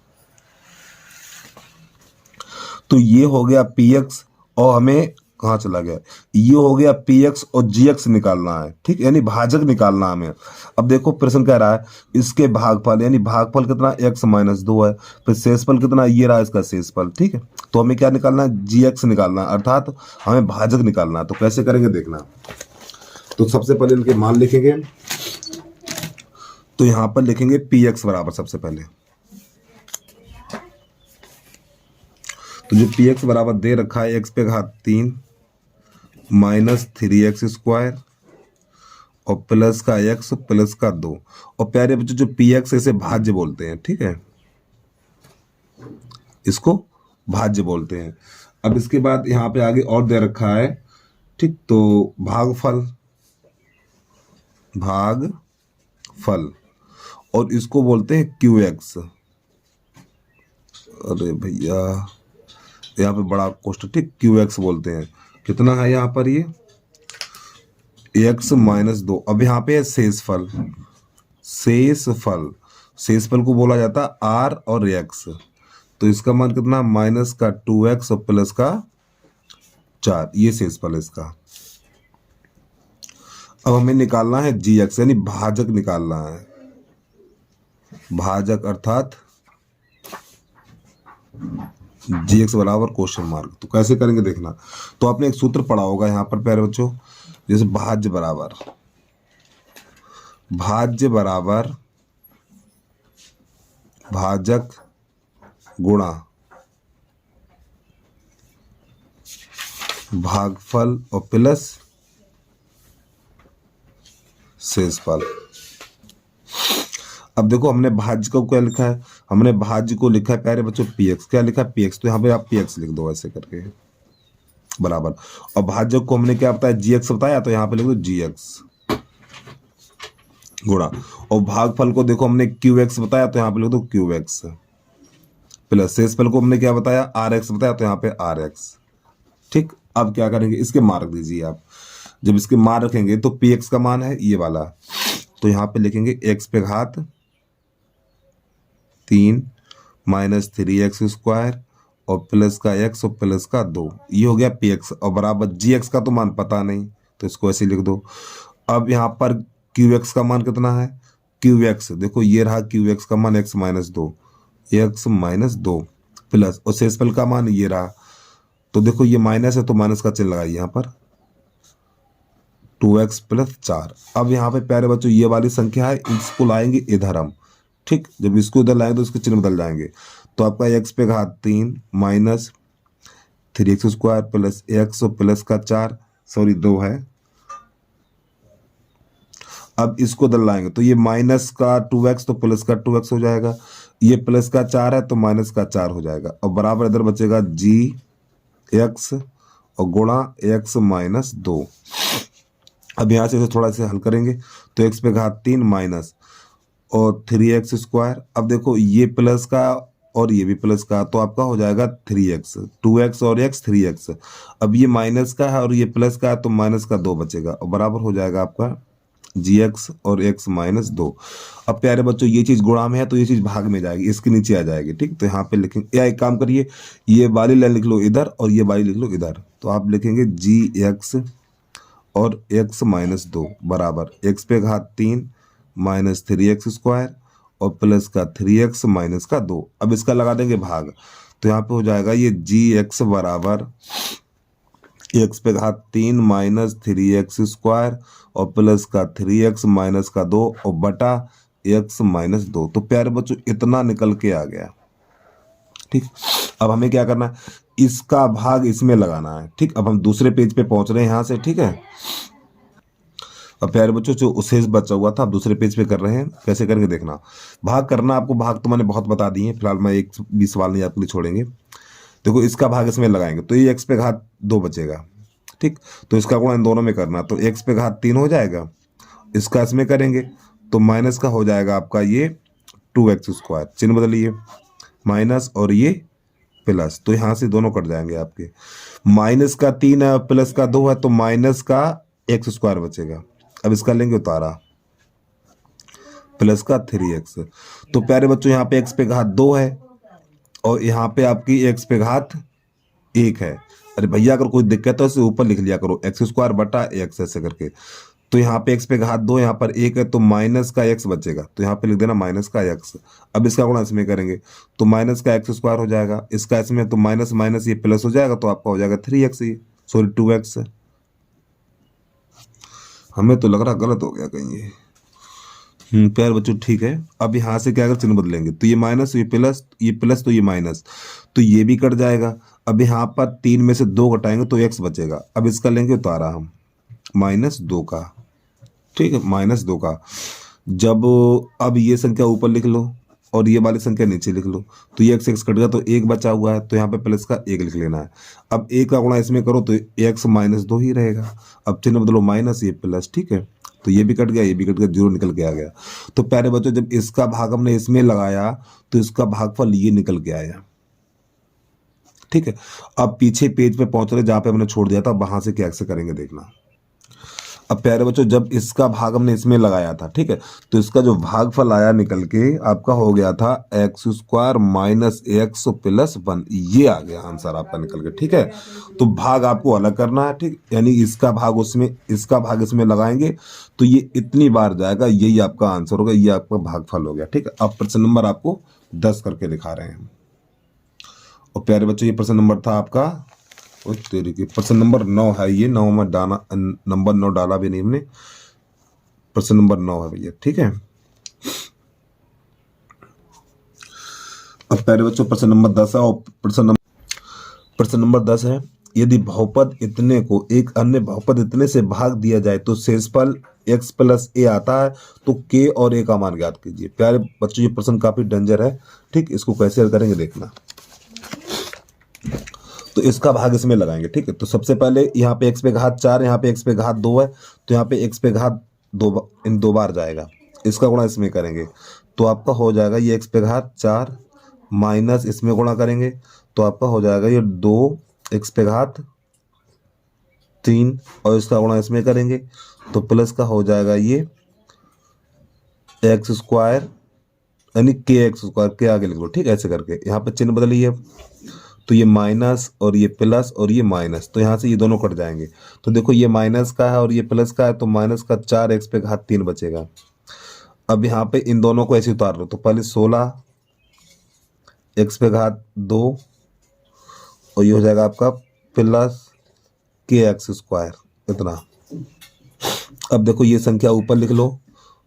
तो ये हो गया px, और हमें कहाँ चला गया, ये हो गया px और gx निकालना है, ठीक, यानी भाजक निकालना है हमें। अब देखो प्रश्न कह रहा है इसके भागफल, यानी भागफल कितना x - 2 है, फिर शेषफल कितना, ये रहा इसका शेषफल, ठीक है। तो हमें क्या निकालना है, gx निकालना है, अर्थात हमें भाजक निकालना है। तो कैसे करेंगे देखना। तो सबसे पहले इनके मान लिखेंगे। तो यहाँ पर लिखेंगे px बराबर, सबसे पहले तो जो px बराबर दे रखा है x पे घात 3 -3x² और प्लस का x प्लस का 2। और प्यारे बच्चों जो px इसे भाज्य बोलते हैं, ठीक है, इसको भाज्य बोलते हैं। अब इसके बाद यहाँ पे आगे और दे रखा है, ठीक, तो भागफल, और इसको बोलते हैं qx। अरे भैया यहाँ पे बड़ा कोष्ठक, ठीक, qx बोलते हैं। कितना है यहाँ पर, ये x - 2। अब यहाँ पे है शेषफल, शेषफल को बोला जाता है r और x। तो इसका मान कितना, -2x और प्लस का 4, ये शेषफल है इसका। अब हमें निकालना है gx, यानी भाजक निकालना है, भाजक अर्थात gx बराबर क्वेश्चन मार्क। तो कैसे करेंगे देखना। तो आपने एक सूत्र पढ़ा होगा यहाँ पर प्यारे बच्चों, जैसे भाज्य बराबर भाजक गुणा भागफल और प्लस शेषफल। अब देखो हमने भाज्य को क्या लिखा है, हमने भाज्य को लिखा है प्यारे बच्चों px, क्या लिखा है px, तो यहाँ पे आप px लिख दो ऐसे करके बराबर। और भाज्य को हमने क्या बताया, gx बताया, तो यहाँ पे लिख दो gx गुणा। और भागफल को देखो हमने qx बताया, तो यहाँ पे लिख दो qx प्लस शेषफल को हमने क्या बताया, rx बताया, तो यहाँ पे rx। ठीक, अब क्या करेंगे, इसके मार्क दीजिए आप। जब इसके मान रखेंगे तो px का मान है ये वाला, तो यहाँ पे लिखेंगे x पे घात 3 -3x² और प्लस का x और प्लस का 2, ये हो गया px। और बराबर gx का तो मान पता नहीं, तो इसको ऐसे लिख दो। अब यहाँ पर qx का मान कितना है, qx देखो ये रहा qx का मान x - 2 प्लस, और शेषफल का मान ये रहा। तो देखो ये माइनस है तो माइनस का चिन्ह लगाइए यहाँ पर, 2x + 4। अब यहाँ पे प्यारे बच्चों ये वाली संख्या है, इसको लाएंगे इधर हम, ठीक, जब इसको इधर लाएंगे तो इसके चिन्ह बदल जाएंगे। तो आपका x पे घात 3 -3x² प्लस x और प्लस का 4 2 है। अब इसको इधर लाएंगे तो ये माइनस का 2x तो प्लस का 2x हो जाएगा, ये प्लस का 4 है तो माइनस का 4 हो जाएगा। और बराबर इधर बचेगा gx और गुणा एक्स माइनस 2। अब यहाँ से इसे थोड़ा से हल करेंगे तो एक्स पे घात 3 माइनस और 3x²। अब देखो ये प्लस का और ये भी प्लस का, तो आपका हो जाएगा 3x, 2x और x 3x। अब ये माइनस का है और ये प्लस का है, तो माइनस का 2 बचेगा और बराबर हो जाएगा आपका gx और x माइनस 2। अब प्यारे बच्चों ये चीज़ गुणा में है तो ये चीज़ भाग में जाएगी, इसके नीचे आ जाएगी। ठीक, तो यहाँ पे लिखेंगे, या एक काम करिए, ये वाली लाइन लिख लो इधर और ये वाली लिख लो इधर, तो आप लिखेंगे gx और x माइनस 2 बराबर x पे घात 3 माइनस 3x² और प्लस का 3x माइनस का 2। अब इसका लगा देंगे भाग, तो यहाँ पे हो जाएगा ये gx बराबर x पे घात 3 माइनस 3x² और प्लस का 3x माइनस का 2 और बटा x माइनस 2। तो प्यारे बच्चों इतना निकल के आ गया। ठीक, अब हमें क्या करना है, इसका भाग इसमें लगाना है। ठीक, अब हम दूसरे पेज पे पहुंच रहे हैं यहाँ से। ठीक है, अब प्यारे बच्चों जो शेष बचा हुआ था आप दूसरे पेज पे कर रहे हैं, कैसे करेंगे देखना। भाग करना आपको, भाग तो मैंने बहुत बता दिए, फिलहाल मैं एक भी सवाल नहीं आपके लिए छोड़ेंगे। देखो इसका भाग इसमें लगाएंगे तो ये x पे घात 2 बचेगा। ठीक, तो इसका गुणा इन दोनों में करना, तो x पे घात 3 हो जाएगा, इसका इसमें करेंगे तो माइनस का हो जाएगा आपका ये 2x², चिन्ह बदलिए, माइनस और ये प्लस, तो यहाँ से दोनों कट जाएंगे आपके। माइनस का 3 है प्लस का 2 है, तो माइनस का x² बचेगा। अब इसका लेंगे उतारा, प्लस का 3x। तो प्यारे बच्चों यहाँ पे x पे घात 2 है और यहाँ पे आपकी x पे घात 1 है। अरे भैया अगर कोई दिक्कत है तो इसे ऊपर लिख लिया करो, x² बटा x ऐसे करके। तो यहाँ पे x पे घात 2, यहाँ पर 1 है, तो माइनस का x बचेगा, तो यहाँ पे लिख देना माइनस का x। अब इसका गुणा इसमें करेंगे तो माइनस का x² हो जाएगा, इसका इसमें तो माइनस माइनस ये प्लस हो जाएगा, तो आपका हो जाएगा 3x, ये सॉरी 2x। हमें तो लग रहा गलत हो गया कहीं ये। प्यारे बच्चों ठीक है, अब यहाँ से क्या अगर चिन्ह बदलेंगे तो ये माइनस ये प्लस, ये प्लस तो ये माइनस, तो ये भी कट जाएगा। अब यहाँ पर 3 में से 2 घटाएंगे तो x बचेगा। अब इसका लेंगे उतारा हम -2 का। ठीक है, -2 का। जब अब ये संख्या ऊपर लिख लो और ये वाली संख्या नीचे लिख लो, तो ये x कट गया तो 1 बचा हुआ है, तो यहाँ पे प्लस का 1 लिख लेना है। अब 1 का गुणा इसमें करो तो x -2 ही रहेगा। अब चिन्ह बदलो माइनस ये प्लस। ठीक है, तो ये भी कट गया, ये भी कट गया, 0 निकल के आ गया। तो प्यारे बच्चों जब इसका भाग हमने इसमें लगाया तो इसका भागफल ये निकल के आया। ठीक है, अब पीछे पेज पे पहुंच रहे जहां पे हमने छोड़ दिया था, वहां से कैसे करेंगे देखना। अब प्यारे बच्चों जब इसका भाग हमने इसमें लगाया था, ठीक है, तो इसका जो भागफल आया निकल के आपका हो गया था x² माइनस x प्लस 1, ये आ गया आंसर आपका निकल के। ठीक है, तो भाग आपको अलग करना है। ठीक, यानी इसका भाग उसमें, इसका भाग इसमें लगाएंगे तो ये इतनी बार जाएगा, यही आपका आंसर होगा, ये आपका भागफल हो गया। ठीक है, अब प्रश्न नंबर आपको 10 करके दिखा रहे हैं। और प्यारे बच्चों ये प्रश्न नंबर था आपका, तेरी की प्रश्न नंबर 9 है, ये 9 में डाला, नंबर 9 डाला भी नहीं हमने, प्रश्न नंबर 9 है भैया। ठीक है, अब प्यारे बच्चों प्रश्न नंबर 10 है, और प्रश्न नंबर 10 है, यदि बहुपद इतने को एक अन्य बहुपद इतने से भाग दिया जाए तो शेषफल x प्लस a आता है, तो k और a का मान ज्ञात कीजिए। प्यारे बच्चों ये प्रश्न काफी डेंजर है। ठीक, इसको कैसे हल करेंगे देखना। तो इसका भाग इसमें लगाएंगे। ठीक है, तो सबसे पहले यहाँ पे x पे घात 4, यहाँ पे x पे घात 2 है, तो यहाँ पे x पे घात 2 इन 2 बार जाएगा, इसका गुणा इसमें करेंगे तो आपका हो जाएगा ये x पे घात 4 माइनस इसमें गुणा करेंगे तो आपका हो जाएगा ये 2x पे घात 3 और इसका गुणा इसमें करेंगे तो प्लस का हो जाएगा ये x² यानी kx², के आगे लिख लो। ठीक, ऐसे करके यहाँ पे चिन्ह बदलिए, तो ये माइनस और ये प्लस और ये माइनस, तो यहाँ से ये दोनों कट जाएंगे। तो देखो ये माइनस का है और ये प्लस का है, तो माइनस का 4x पे घात 3 बचेगा। अब यहाँ पे इन दोनों को ऐसे उतार लो, तो पहले 16x पे घात 2 और ये हो जाएगा आपका प्लस kx² इतना। अब देखो ये संख्या ऊपर लिख लो,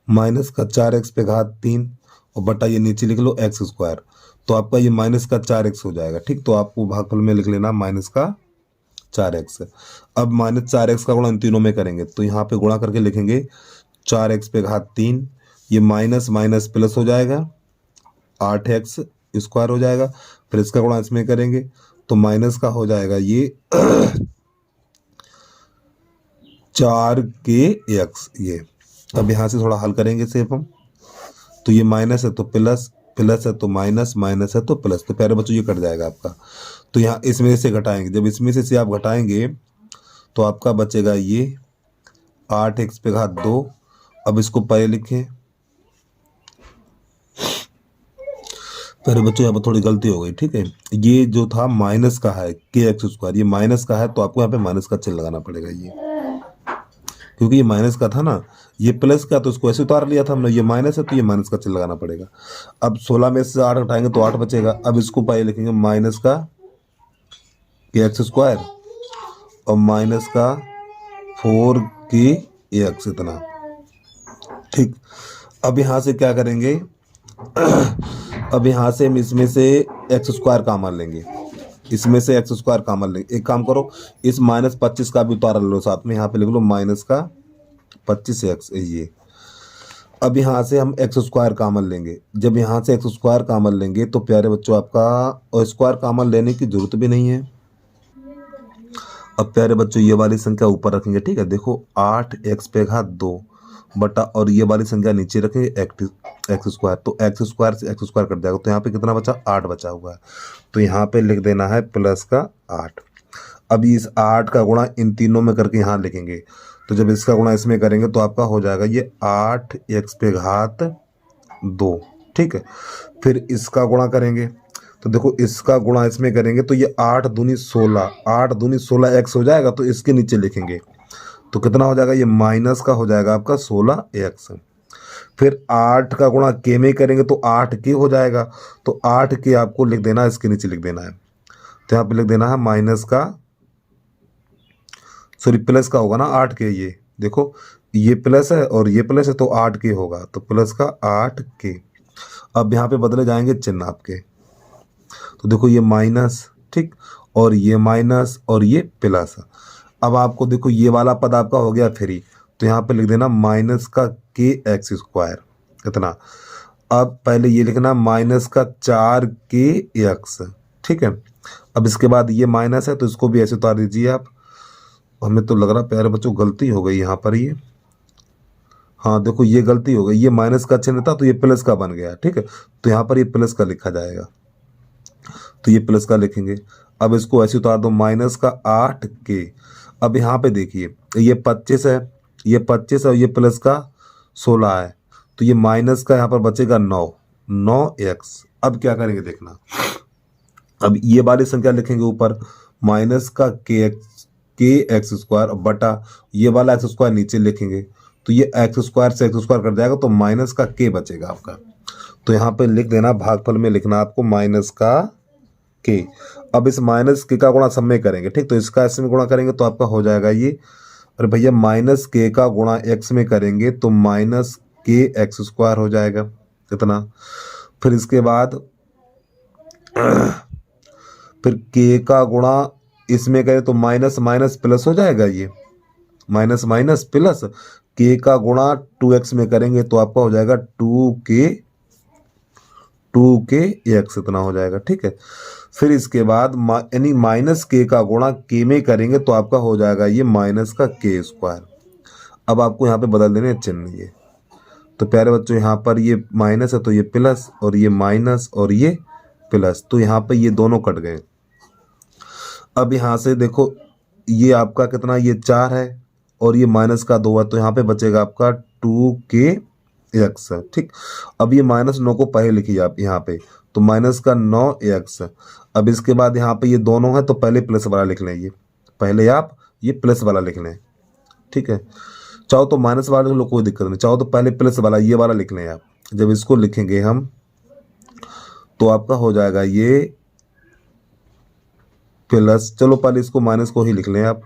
माइनस का 4x पे घात 3 और बटा ये नीचे लिख लो x², तो आपका ये माइनस का 4x हो जाएगा। ठीक, तो आपको भागफल में लिख लेना माइनस का 4x। अब माइनस 4x का गुणा इन तीनों में करेंगे तो यहाँ पे गुणा करके लिखेंगे 4x पे घात 3, ये माइनस माइनस प्लस हो जाएगा 8x² हो जाएगा, फिर इसका गुणा इसमें करेंगे तो माइनस का हो जाएगा ये 4kx ये। अब यहाँ से थोड़ा हल करेंगे इसे हम, तो ये माइनस है तो प्लस, प्लस है तो माइनस, माइनस है तो प्लस, तो प्यारे बच्चों ये कट जाएगा आपका। तो यहाँ इसमें से घटाएंगे, जब इसमें से आप घटाएंगे तो आपका बचेगा ये 8x पे घात 2। अब इसको पहले लिखें, पहले बच्चों यहाँ पर थोड़ी गलती हो गई, ठीक है। ये जो था माइनस का है kx², ये माइनस का है तो आपको यहाँ पे माइनस का चिन्ह लगाना पड़ेगा ये, क्योंकि ये माइनस का था ना, ये प्लस का तो इसको ऐसे उतार लिया था हमने, ये माइनस है तो ये माइनस का चिन्ह लगाना पड़ेगा। अब 16 में से 8 हटाएंगे तो 8 बचेगा। अब इसको पहले लिखेंगे माइनस का kx² और माइनस का 4kx इतना, ठीक। अब यहाँ से क्या करेंगे, अब यहाँ से हम इसमें से x² कॉमन लेंगे, इसमें से x² कॉमन लेंगे। एक काम करो, इस -25 का भी उतार लो साथ में, यहाँ पे लिख लो माइनस का 25x ये। अब यहाँ से हम x² कॉमन लेंगे, जब यहाँ से x² कॉमन लेंगे तो प्यारे बच्चों आपका और स्क्वायर कॉमन लेने की जरूरत भी नहीं है। अब प्यारे बच्चों ये वाली संख्या ऊपर रखेंगे, ठीक है। देखो 8x पे घात 2 बटा, और ये वाली संख्या नीचे रखेंगे x², तो x² से x² कट जाएगा, तो यहाँ पे कितना बचा, 8 बचा हुआ है, तो यहाँ पे लिख देना है प्लस का 8। अब इस 8 का गुणा इन तीनों में करके यहाँ लिखेंगे, तो जब इसका गुणा इसमें करेंगे तो आपका हो जाएगा ये 8x पे घात 2, ठीक है। फिर इसका गुणा करेंगे, तो देखो इसका गुणा इसमें करेंगे तो ये 8 दूनी 16, 8 दूनी 16x हो जाएगा, तो इसके नीचे लिखेंगे तो कितना हो जाएगा, ये माइनस का हो जाएगा आपका 16x। फिर 8 का गुणा k में करेंगे तो 8k हो जाएगा, तो 8k आपको लिख देना है, इसके नीचे लिख देना है, तो यहाँ पे लिख देना है माइनस का, सॉरी प्लस का होगा ना 8k, ये देखो ये प्लस है और ये प्लस है तो 8k होगा, तो प्लस का 8k। अब यहाँ पे बदले जाएंगे चिन्ह आपके, तो देखो ये माइनस, ठीक, और ये माइनस और ये प्लस। अब आपको देखो ये वाला पद आपका हो गया फ्री, तो यहाँ पे लिख देना माइनस का kx², कितना, अब पहले ये लिखना माइनस का 4kx, ठीक है। अब इसके बाद ये माइनस है तो इसको भी ऐसे उतार दीजिए आप। हमें तो लग रहा प्यारे बच्चों गलती हो गई यहाँ पर, ये हाँ देखो ये गलती हो गई, ये माइनस का चिन्ह था तो ये प्लस का बन गया, ठीक है, तो यहाँ पर ये प्लस का लिखा जाएगा, तो ये प्लस का लिखेंगे। अब इसको ऐसे उतार दो, माइनस का 8k। अब यहाँ पे देखिए ये 25 है, ये 25 है और ये प्लस का 16 है, तो ये माइनस का यहाँ पर बचेगा 9x। अब क्या करेंगे देखना, अब ये वाली संख्या लिखेंगे ऊपर, माइनस का kx² बटा ये वाला x² नीचे लिखेंगे, तो ये x² से x² कट जाएगा तो माइनस का k बचेगा आपका, तो यहाँ पे लिख देना, भागफल में लिखना आपको माइनस का k। अब इस माइनस k का गुणा सब में करेंगे, ठीक, तो इसका इसमें गुणा करेंगे तो आपका हो जाएगा ये, अरे भैया माइनस k का गुणा x में करेंगे तो माइनस kx² हो जाएगा इतना। फिर इसके बाद फिर k का गुणा इसमें करें तो माइनस माइनस प्लस हो जाएगा, ये माइनस माइनस प्लस, k का गुणा 2x में करेंगे तो आपका हो जाएगा 2kx इतना हो जाएगा, ठीक है। फिर इसके बाद यानी माइनस k का गुणा k में करेंगे तो आपका हो जाएगा ये माइनस का k²। अब आपको यहाँ पे बदल देने चिन्ह ये, तो प्यारे बच्चों यहाँ पर ये माइनस है तो ये प्लस, और ये माइनस और ये प्लस, तो यहाँ पे ये दोनों कट गए। अब यहाँ से देखो ये आपका कितना, ये 4 है और ये माइनस का 2 है, तो यहाँ पे बचेगा आपका 2kx, ठीक। अब ये -9 को पहले लिखिए आप यहाँ पे, तो माइनस का 9x। अब इसके बाद यहाँ पे ये दोनों है तो पहले प्लस वाला लिख लें, ये पहले आप ये प्लस वाला लिख लें, ठीक है। चाहो तो माइनस वाला लिख लो, कोई दिक्कत नहीं, चाहो तो पहले प्लस वाला ये वाला लिख लें आप। जब इसको लिखेंगे हम तो आपका हो जाएगा ये प्लस, चलो पहले इसको माइनस को ही लिख लें आप,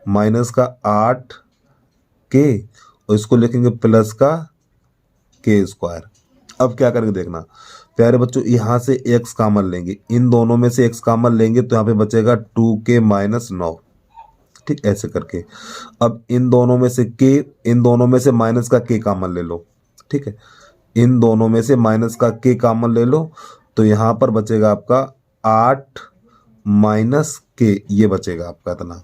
माइनस का 8k और इसको लिखेंगे प्लस का k²। अब क्या करके देखना प्यारे बच्चों, यहाँ से x कॉमन लेंगे, इन दोनों में से x कॉमन लेंगे तो यहाँ पे बचेगा 2k - 9, ठीक, ऐसे करके। अब इन दोनों में से इन दोनों में से माइनस का k कॉमन ले लो, ठीक है, इन दोनों में से माइनस का k कॉमन ले लो, तो यहाँ पर बचेगा आपका 8 - k, ये बचेगा आपका इतना।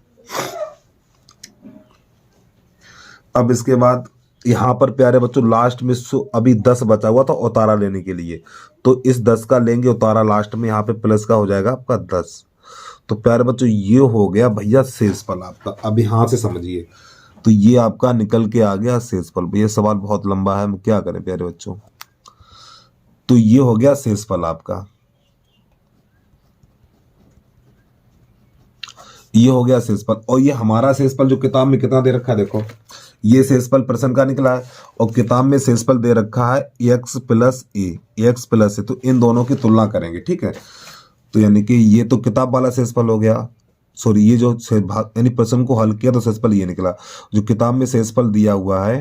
अब इसके बाद यहाँ पर प्यारे बच्चों लास्ट में अभी 10 बचा हुआ था उतारा लेने के लिए, तो इस 10 का लेंगे उतारा लास्ट में, यहाँ पे प्लस का हो जाएगा आपका 10। तो प्यारे बच्चों ये हो गया भैया शेषफल आपका। अब यहाँ से समझिए, तो ये आपका निकल के आ गया शेषफल। ये सवाल बहुत लंबा है, हम क्या करें प्यारे बच्चों। तो ये हो गया शेषफल आपका, ये हो गया शेषफल। और ये हमारा शेषफल जो किताब में कितना दे रखा है, देखो ये शेषफल प्रश्न का निकला है और किताब में शेषफल दे रखा है x प्लस ए, एक्स प्लस ए। तो इन दोनों की तुलना करेंगे, ठीक है। तो यानी कि ये तो किताब वाला शेषफल हो गया, सॉरी ये जो यानी प्रश्न को हल किया तो शेषफल ये निकला। जो किताब में शेषफल दिया हुआ है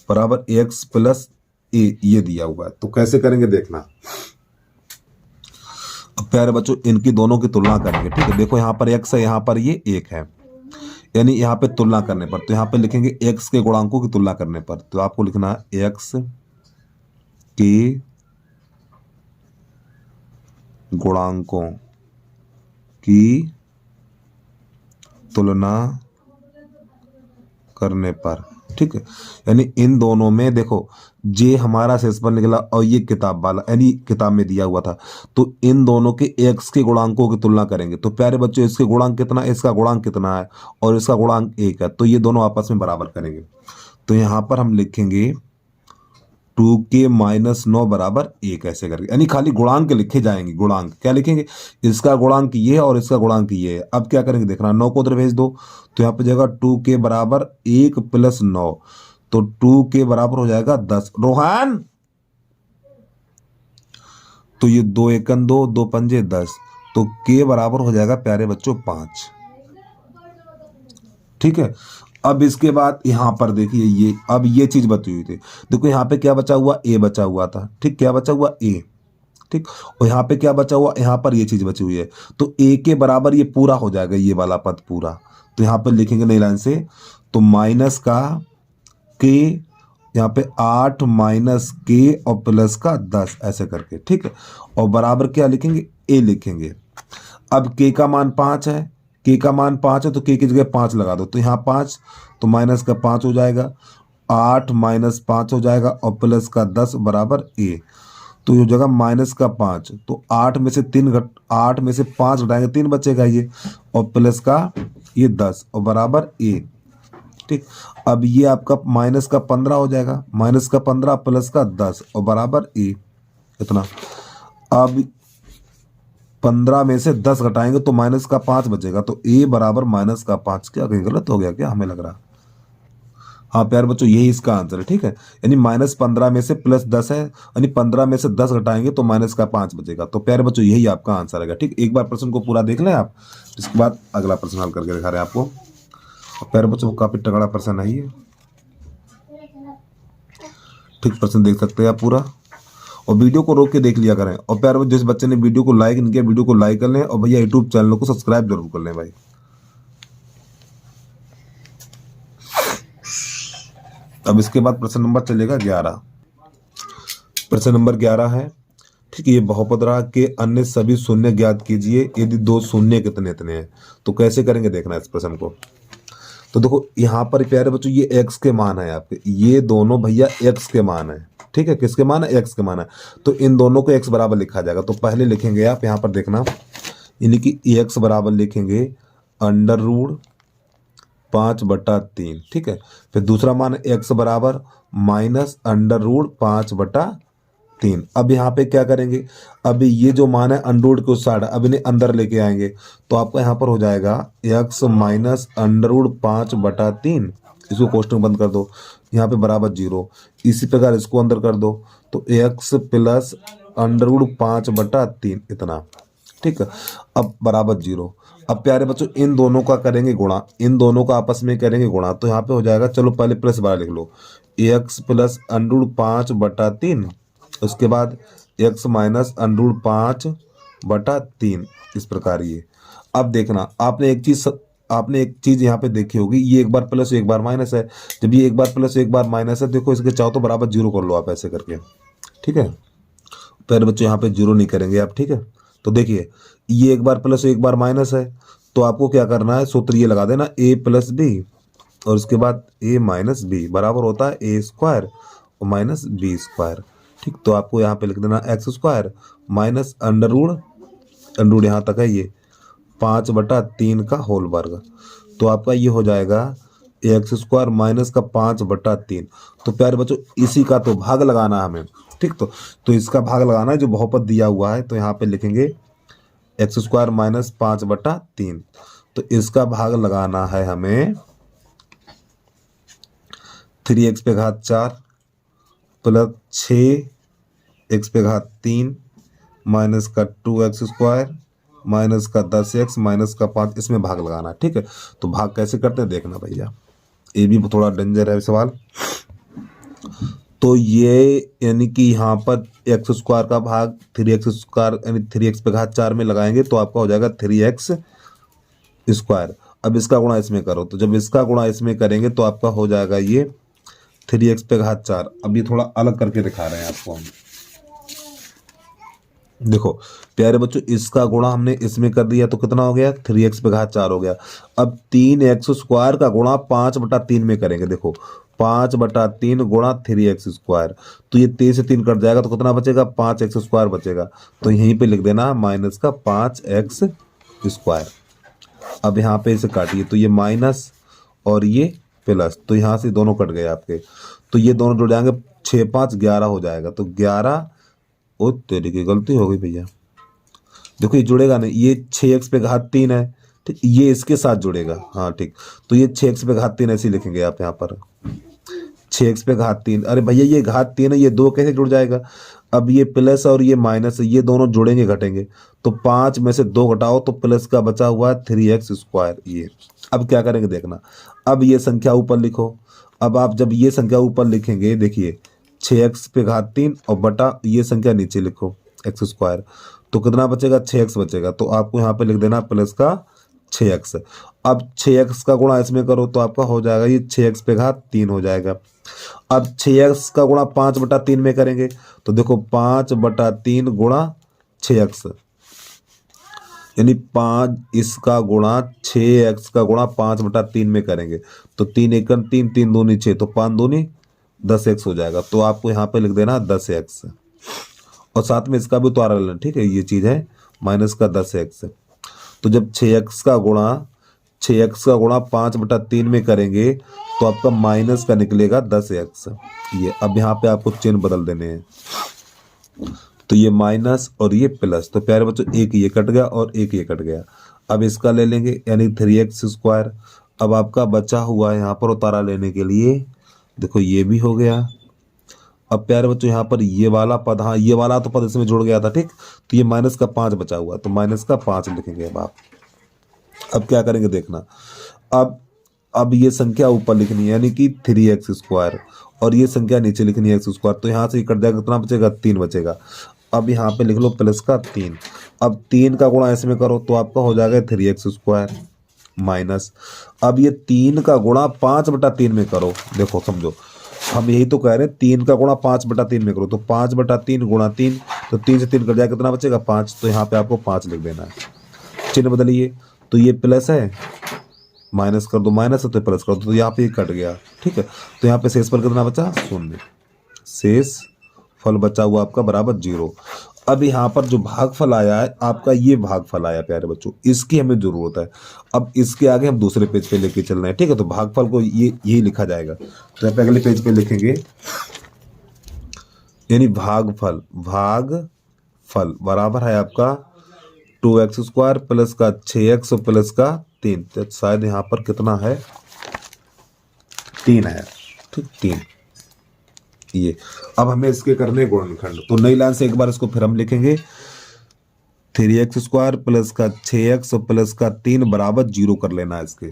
बराबर x प्लस ए, ये दिया हुआ है। तो कैसे करेंगे देखना। अब प्यारे बच्चों इनकी दोनों की तुलना करेंगे, ठीक है। देखो यहाँ पर x है, यहाँ पर ये 1 है, यानी यहाँ पे तुलना करने पर, तो यहाँ पे लिखेंगे x के गुणांकों की तुलना करने पर। तो आपको लिखना है x के गुणांकों की तुलना करने पर, ठीक है। यानी इन दोनों में देखो जे हमारा शेषफल निकला और ये किताब वाला यानी किताब में दिया हुआ था, तो इन दोनों के x के गुणांकों की तुलना करेंगे। तो प्यारे बच्चों इसके गुणांक कितना है, इसका गुणांक कितना है और इसका गुणांक 1 है, तो ये दोनों आपस में बराबर करेंगे। तो यहाँ पर हम लिखेंगे 2k माइनस 9 बराबर 1 ऐसे करके, यानी खाली गुणांक लिखे जाएंगे। गुणांक क्या लिखेंगे, इसका गुणांक ये है और इसका गुणांक ये है। अब क्या करेंगे देखना, 9 को उधर भेज दो, तो यहाँ पे जाएगा 2k बराबर 1 प्लस 9, तो 2k बराबर हो जाएगा 10। रोहन, तो ये 2 एकन 2, 2 पंजे 10, तो k बराबर हो जाएगा प्यारे बच्चों 5, ठीक है। अब इसके बाद यहाँ पर देखिए ये, अब ये चीज बची हुई थी, देखो यहाँ पे क्या बचा हुआ, ए बचा हुआ था, ठीक, क्या बचा हुआ ए, ठीक। और यहाँ पे क्या बचा हुआ, यहाँ पर ये चीज बची हुई है, तो ए के बराबर ये पूरा हो जाएगा, ये वाला पद पूरा। तो यहाँ पे लिखेंगे नई लाइन से, तो माइनस का के, यहाँ पे 8 माइनस के और प्लस का 10 ऐसे करके, ठीक है। और बराबर क्या लिखेंगे, ए लिखेंगे। अब के का मान 5 है, के का मान 5 है, तो के की जगह 5 लगा दो, तो यहाँ 5, तो माइनस का 5 हो जाएगा, 8 माइनस 5 हो जाएगा और प्लस का 10 बराबर ए। तो ये हो जाएगा माइनस का 5, तो 8 में से 5 घटाएंगे 3 बचेगा ये, और प्लस का ये 10 और बराबर ए, ठीक। अब ये आपका माइनस का 15 हो जाएगा, माइनस का 15 प्लस का 10 और बराबर ए, इतना। अब 15 में से 10 घटाएंगे तो माइनस का 5 बचेगा, तो ए बराबर माइनस का 5। क्या कहीं गलत हो गया क्या, हमें लग रहा। हाँ प्यार बच्चों यही इसका आंसर है, ठीक है। यानी माइनस 15 में से प्लस 10 है, यानी 15 में से 10 घटाएंगे तो माइनस का 5 बचेगा। तो प्यारे बच्चों यही आपका आंसर है, ठीक। एक बार प्रश्न को पूरा देख लें आप, इसके बाद अगला प्रश्न हल करके दिखा रहे हैं आपको। प्यारे बच्चों काफी तगड़ा प्रश्न है ये, ठीक। प्रश्न देख सकते हैं आप पूरा, और वीडियो को रोक के देख लिया करें। और प्यारे बच्चों जिस बच्चे ने वीडियो को लाइक नहीं किया, वीडियो को लाइक कर लें, और भैया यूट्यूब चैनल को सब्सक्राइब जरूर कर लें भाई। अब इसके बाद प्रश्न नंबर चलेगा 11। प्रश्न नंबर 11 है, ठीक है। ये बहुपद राग के अन्य सभी शून्य ज्ञात कीजिए यदि 2 शून्य कितने इतने हैं। तो कैसे करेंगे देखना इस प्रश्न को। तो देखो यहाँ पर प्यारे बच्चों ये x के मान है आपके, ये दोनों भैया x के मान है, ठीक है। किसके मान है, x के मान है। तो इन दोनों को x बराबर लिखा जाएगा। तो पहले लिखेंगे आप यहाँ पर देखना, यानी कि x बराबर लिखेंगे अंडर रूट 5/3, ठीक है। फिर दूसरा मान x बराबर माइनस अंडर रूट 5/3। अब यहाँ पे क्या करेंगे, अब ये जो मान है अंडर रूट के उस साइड, अब इन्हें अंदर लेके आएंगे, तो आपका यहाँ पर हो जाएगा x माइनस अंडर रूट 5/3। इसको कोष्टक बंद कर दो, यहाँ पे बराबर 0। इसी प्रकार इसको अंदर कर दो, तो x प्लस अंडर रूट 5/3 इतना, ठीक है। अब बराबर 0। अब प्यारे बच्चों इन दोनों का करेंगे गुणा, इन दोनों का आपस में करेंगे गुणा। तो यहाँ पे हो जाएगा, चलो पहले प्लस बार लिख लो, x प्लस अंडर रूट 5/3, उसके बाद x माइनस अंडर रूट 5/3, इस प्रकार ये। अब देखना आपने एक चीज यहाँ पे देखी होगी, ये एक बार प्लस एक बार माइनस है। जब ये एक बार प्लस एक बार माइनस है, देखो इसके चाहो तो बराबर 0 कर लो आप ऐसे करके, ठीक है। प्यारे बच्चों यहाँ पे 0 नहीं करेंगे आप, ठीक है। तो देखिए ये एक बार प्लस एक बार माइनस है, तो आपको क्या करना है, सूत्र ये लगा देना a प्लस बी और उसके बाद ए माइनस बी बराबर होता है ए स्क्वायर और माइनस बी स्क्वायर। ठीक, तो आपको यहाँ पे लिख देना X square minus under root यहाँ तक है ये 5/3 का होल वर्ग। तो आपका ये हो जाएगा एक्स स्क्वायर माइनस का 5/3। तो प्यारे बच्चों इसी का तो भाग लगाना है हमें। ठीक, तो इसका भाग लगाना है जो बहुपद दिया हुआ है। तो यहाँ पे लिखेंगे एक्स स्क्वायर माइनस 5/3। तो इसका भाग लगाना है हमें 3x⁴ प्लस 6x⁴ माइनस का 2x² माइनस का 10x माइनस का 5, इसमें भाग लगाना। ठीक है, तो भाग कैसे करते हैं देखना भैया, ये भी थोड़ा डेंजर है सवाल। तो ये यानी कि यहाँ पर एक्स स्क्वायर का भाग 3x² यानी 3x⁴ में लगाएंगे तो आपका हो जाएगा 3x²। अब इसका गुणा इसमें करो, तो जब इसका गुणा इसमें करेंगे तो आपका हो जाएगा ये 3x⁴। अब ये थोड़ा अलग करके दिखा रहे हैं आपको हम। देखो प्यारे बच्चों इसका गुणा हमने इसमें कर दिया तो कितना हो गया 3x⁴ हो गया। अब 3x² का गुणा 5/3 में करेंगे। देखो 5/3 गुणा 3x², तो ये 3 से 3 कट जाएगा तो कितना बचेगा 5x² बचेगा। तो यहीं पे लिख देना माइनस का 5x²। अब यहाँ पे इसे काटिए तो ये माइनस और ये प्लस, तो यहाँ से दोनों कट गए आपके, तो ये दोनों जुड़ जाएंगे 6 5 11 हो जाएगा। तो 11 ओ तेरी की गलती हो गई भैया, देखो ये जुड़ेगा नहीं, ये 6x⁴ है। ठीक, ये इसके साथ जुड़ेगा। हाँ ठीक, तो ये 6x⁴ ऐसे लिखेंगे आप यहाँ पर 6x⁴। अरे भैया ये घात 3 है, ये 2 कैसे जुड़ जाएगा। अब ये प्लस और ये माइनस ये दोनों जुड़ेंगे घटेंगे, तो 5 में से 2 घटाओ तो प्लस का बचा हुआ है 3x²। ये अब क्या करेंगे देखना, अब ये संख्या ऊपर लिखो। अब आप जब ये संख्या ऊपर लिखेंगे देखिए 6x⁴ और बटा ये संख्या नीचे लिखो x², तो कितना बचेगा 6x बचेगा। तो आपको यहाँ पे लिख देना प्लस का 6x। अब 6x का गुणा इसमें करो तो आपका हो जाएगा ये 6x⁴ हो जाएगा। अब 6x का गुणा 5/3 में करेंगे तो देखो 5/3 गुणा 6x यानी 5, इसका गुणा 6x का गुणा 5/3 में करेंगे तो 3 × 3 3 दूनी 6, तो 5 दूनी 10x हो जाएगा। तो आपको यहाँ पे लिख देना 10x और साथ में इसका भी उतारा लेना। ठीक है, ये चीज़ है माइनस का 10x। तो जब 6x का गुणा 5/3 में करेंगे तो आपका माइनस का निकलेगा 10x। ये अब यहाँ पे आपको चिन्ह बदल देने हैं, तो ये माइनस और ये प्लस। तो प्यारे बच्चों एक ये कट गया और एक ये कट गया। अब इसका ले लेंगे यानी 3x²। अब आपका बचा हुआ है यहाँ पर उतारा लेने के लिए, देखो ये भी हो गया। अब प्यारे बच्चों यहाँ पर ये वाला पद, हाँ ये वाला तो पद इसमें जुड़ गया था। ठीक, तो ये माइनस का 5 बचा हुआ, तो माइनस का 5 लिखेंगे। अब आप अब क्या करेंगे देखना, अब ये संख्या ऊपर लिखनी है यानी कि 3x² और ये संख्या नीचे लिखनी है x²। तो यहाँ से ही कट जाएगा, कितना बचेगा 3 बचेगा। अब यहाँ पे लिख लो प्लस का 3। अब 3 का गुणा इसमें करो तो आपका हो जाएगा 3x² माइनस। अब ये 3 का गुणा 5/3 में करो। देखो समझो हम यही तो कह रहे हैं 3 का गुणा 5/3 में करो, तो 5/3 गुणा 3, तो 3 से 3 कट जाएगा, कितना बचेगा 5। तो यहाँ पे आपको 5 लिख देना है। चिन्ह बदलिए, तो ये प्लस है माइनस कर दो, माइनस है तो प्लस कर दो, तो यहाँ पे ये कट गया। ठीक है, तो यहाँ पे शेष फल कितना बचा 0, शेष फल बचा हुआ आपका बराबर 0। अब यहाँ पर जो भागफल आया है आपका, ये भागफल आया प्यारे बच्चों, इसकी हमें जरूरत है। अब इसके आगे हम दूसरे पेज पे लेके चल रहे हैं। ठीक है, तो भागफल को ये यही लिखा जाएगा। तो यहाँ पे अगले पेज पे लिखेंगे यानी भागफल बराबर है आपका 2x² प्लस का 6x प्लस का 3। तो शायद यहाँ पर कितना है 3 है। ठीक, 3 ये। अब हमें इसके करने गुणनखंड, तो नई लाइन से एक बार इसको फिर हम लिखेंगे 3x² प्लस का 6x प्लस का 3 बराबर 0 कर लेना है इसके।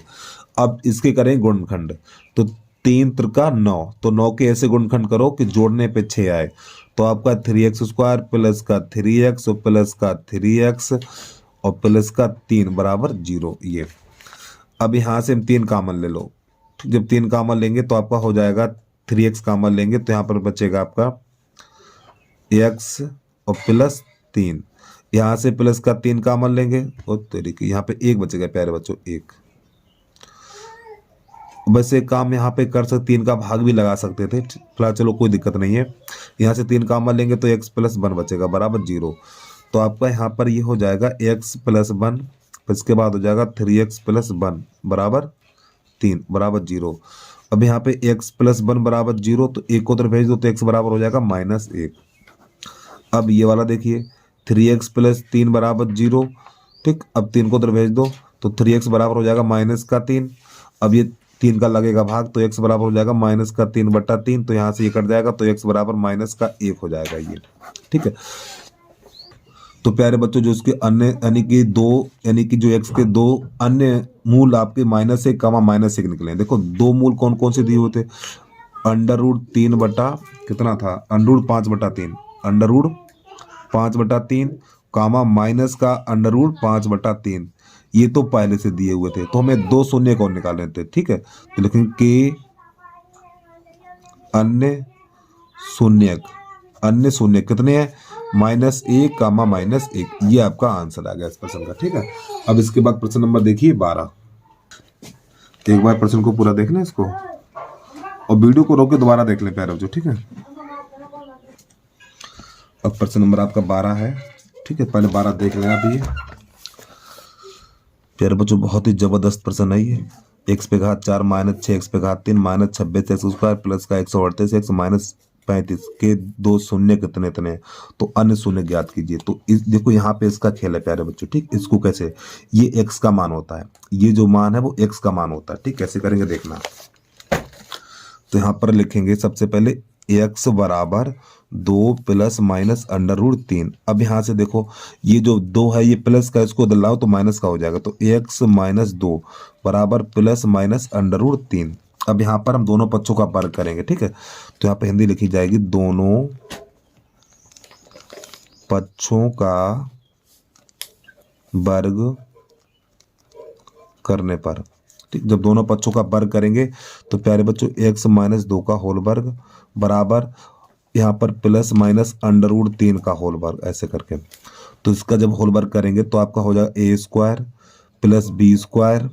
अब इसके करें गुणनखंड, तो 3 त्रिका 9, तो 9 के ऐसे गुणनखंड करो कि जोड़ने पे 6 आए। तो आपका 3x² प्लस का 3x प्लस का 3x और प्लस का 3 बराबर 0 ये। अब यहाँ से हम 3 कॉमन ले लो। जब 3 कॉमन लेंगे तो आपका हो जाएगा 3x कॉमन लेंगे तो यहाँ पर बचेगा आपका x और प्लस 3। यहाँ से प्लस का 3 कॉमन लेंगे और तरीके यहाँ पे 1 बचेगा प्यारे बच्चों, 1 वैसे काम यहाँ पे कर सकते, 3 का भाग भी लगा सकते थे, फिलहाल चलो कोई दिक्कत नहीं है। यहाँ से 3 कामा लेंगे तो x + 1 बचेगा बराबर 0। तो आपका यहाँ पर ये हो जाएगा x + 1, फिर इसके बाद हो जाएगा 3x + 1 बराबर 3 बराबर 0। अब यहाँ पे x + 1 बराबर 0, तो एक को उधर भेज दो तो x बराबर हो जाएगा -1। अब ये वाला देखिए 3x + 3 बराबर 0, ठीक। अब 3 को उधर भेज दो तो 3x बराबर हो जाएगा -3। अब ये 3 का लगेगा भाग तो x बराबर हो जाएगा -3/3, तो यहाँ से ये कट जाएगा तो x बराबर -1 हो जाएगा ये, ठीक है। तो प्यारे बच्चों जो इसके अन्य यानी कि जो x के 2 अन्य मूल आपके -1, -1 निकले हैं। देखो 2 मूल कौन कौन से दिए हुए थे, √3 बटा कितना था, √5/3, √5/3 कामा माइनस का √5/3, ये तो पहले से दिए हुए थे, तो हमें 2 शून्य कौन निकालने थे, ठीक है। तो लिखेंगे के अन्य शून्य कितने हैं, -1 कामा -1, ये आपका आंसर आ गया इस प्रश्न का, ठीक है। अब इसके बाद प्रश्न नंबर देखिए 12। एक बार प्रश्न को पूरा देख लें इसको और वीडियो को रोक के दोबारा देख लें प्यारे बच्चों, ठीक है। अब प्रश्न नंबर आपका 12 है, ठीक है। पहले 12 देख लें आप। ये प्यारे बच्चों बहुत ही जबरदस्त प्रश्न है ये। x⁴ - 4 - 6x⁴ 3 - 26x² प्लस का 138x -35 के 2 शून्य कितने इतने, तो अन्य शून्य ज्ञात कीजिए। तो देखो यहाँ पे इसका खेल है प्यारे बच्चों, ठीक। इसको कैसे, ये x का मान होता है, ये जो मान है वो x का मान होता है, ठीक। कैसे करेंगे देखना। तो यहाँ पर लिखेंगे सबसे पहले x बराबर 2 ± √3। अब यहाँ से देखो ये जो 2 है ये प्लस का, इसको दिलाओ तो माइनस का हो जाएगा, तो x - 2 बराबर ± √3। अब यहाँ पर हम दोनों पक्षों का वर्ग करेंगे, ठीक है। तो यहाँ पे हिंदी लिखी जाएगी दोनों पक्षों का वर्ग करने पर, ठीक। जब दोनों पक्षों का वर्ग करेंगे तो प्यारे बच्चों x - 2 का होल वर्ग बराबर यहाँ पर ± √3 का होल वर्ग, ऐसे करके। तो इसका जब होल वर्ग करेंगे तो आपका हो जाएगा a² + b²